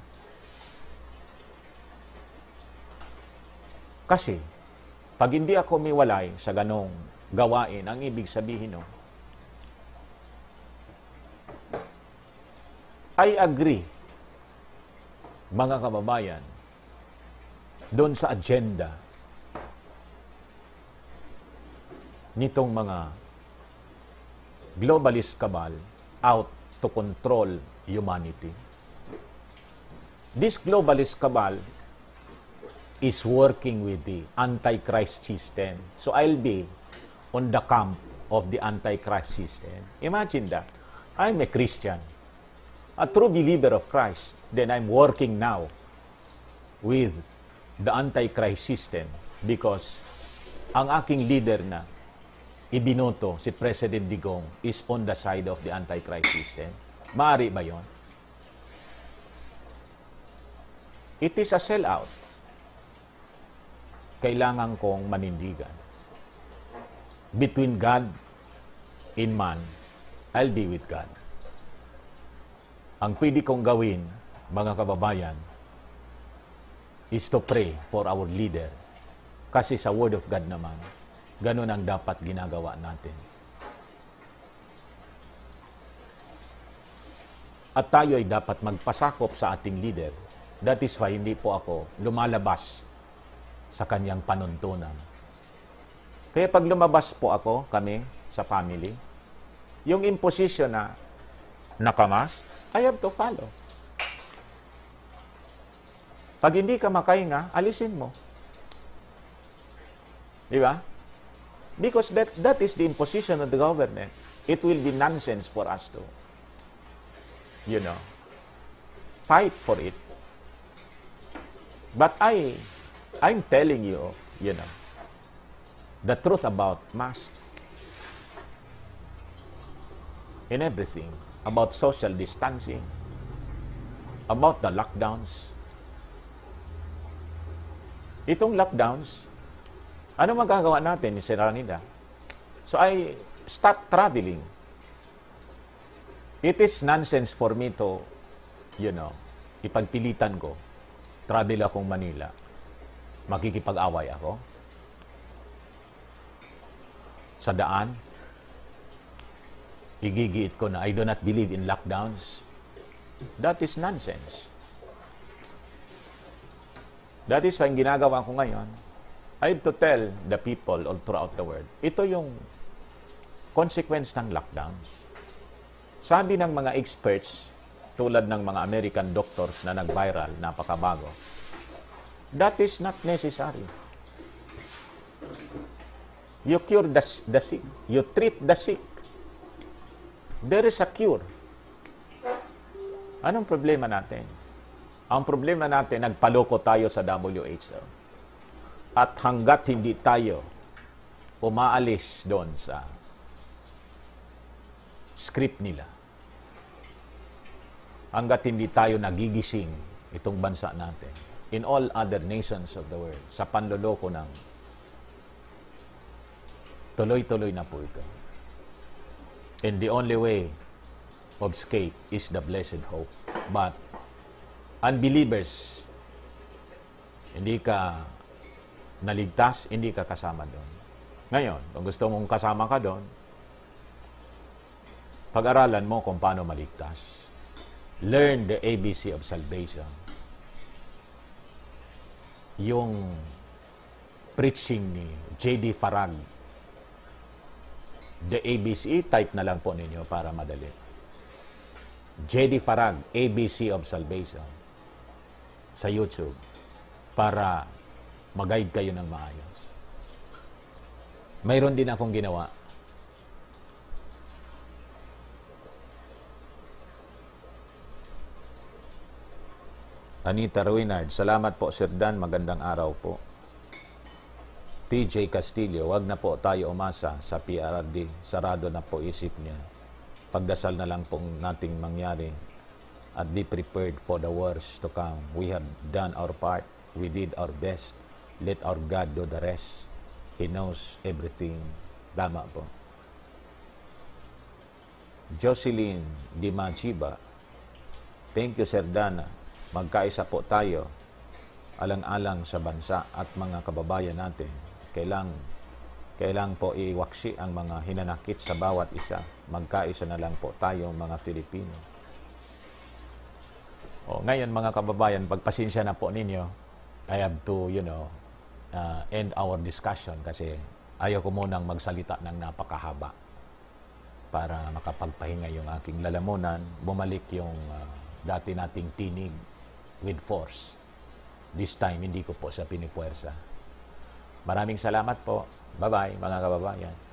Kasi, pag hindi ako humiwalay sa ganong gawain, ang ibig sabihin, I agree, mga kababayan, doon sa agenda nitong mga globalist cabal out to control humanity. This globalist cabal is working with the Antichrist system. So I'll be on the camp of the Antichrist system. Imagine that. I'm a Christian, a true believer of Christ. Then I'm working now with the Antichrist system because ang aking leader na ibinoto, si President Digong, is on the side of the Antichrist system. Maaari ba yon? It is a sellout. Kailangan kong manindigan. Between God and man, I'll be with God. Ang pwede kong gawin, mga kababayan, is to pray for our leader. Kasi sa Word of God naman, ganun ang dapat ginagawa natin. At tayo ay dapat magpasakop sa ating leader. That is why hindi po ako lumalabas sa kanyang panuntunan. Kaya pag lumabas po ako, kami, sa family, yung imposition na nakamas, I have to follow. Pag hindi ka makahinga, alisin mo. Di ba? Because that is the imposition of the government. It will be nonsense for us to, fight for it. But I'm telling you, the truth about mask and everything, about social distancing, about the lockdowns. Itong lockdowns, ano magagawa natin ni Sir Ranida? So I stopped traveling. It is nonsense for me to, ipagpilitan ko. Travel akong Manila. Makikipag-away ako. Sa daan, igigiit ko na I do not believe in lockdowns. That is nonsense. That is why ginagawa ko ngayon. I have to tell the people all throughout the world, ito yung consequence ng lockdowns. Sabi ng mga experts, tulad ng mga American doctors na nag-viral, napakabago, that is not necessary. You cure the sick. You treat the sick. There is a cure. Anong problema natin? Ang problema natin, nagpaloko tayo sa WHO. At hanggat hindi tayo umaalis doon sa script nila, hanggat hindi tayo nagigising itong bansa natin, in all other nations of the world, sa panloloko ng tuloy-tuloy na po ito. And the only way of escape is the blessed hope. But unbelievers, hindi ka naligtas, hindi ka kasama doon. Ngayon, kung gusto mong kasama ka doon, pag-aralan mo kung paano maligtas. Learn the ABC of salvation. Yung preaching ni J.D. Farag, the ABC, type na lang po ninyo para madali. J.D. Farag, ABC of Salvation, sa YouTube, para mag-guide kayo ng maayos. Mayroon din akong ginawa. Anita Ruinard, salamat po Sir Dan, magandang araw po. TJ Castillo, wag na po tayo umasa sa PRRD, sarado na po isip niya. Pagdasal na lang pong nating mangyari at be prepared for the worst to come. We have done our part, we did our best, let our God do the rest. He knows everything. Tama po. Jocelyn Dimachiba, thank you Sir Dan. Magkaisa po tayo alang-alang sa bansa at mga kababayan natin. Kailang po iwaksi ang mga hinanakit sa bawat isa. Magkaisa na lang po tayo mga Filipino. Ngayon mga kababayan, pagpasensya na po ninyo, I have to, end our discussion kasi ayaw ko munang magsalita ng napakahaba para makapagpahinga yung aking lalamunan, bumalik yung dati nating tinig with force. this time, hindi ko po siya pinipuwersa. Maraming salamat po. Bye-bye, mga kababayan.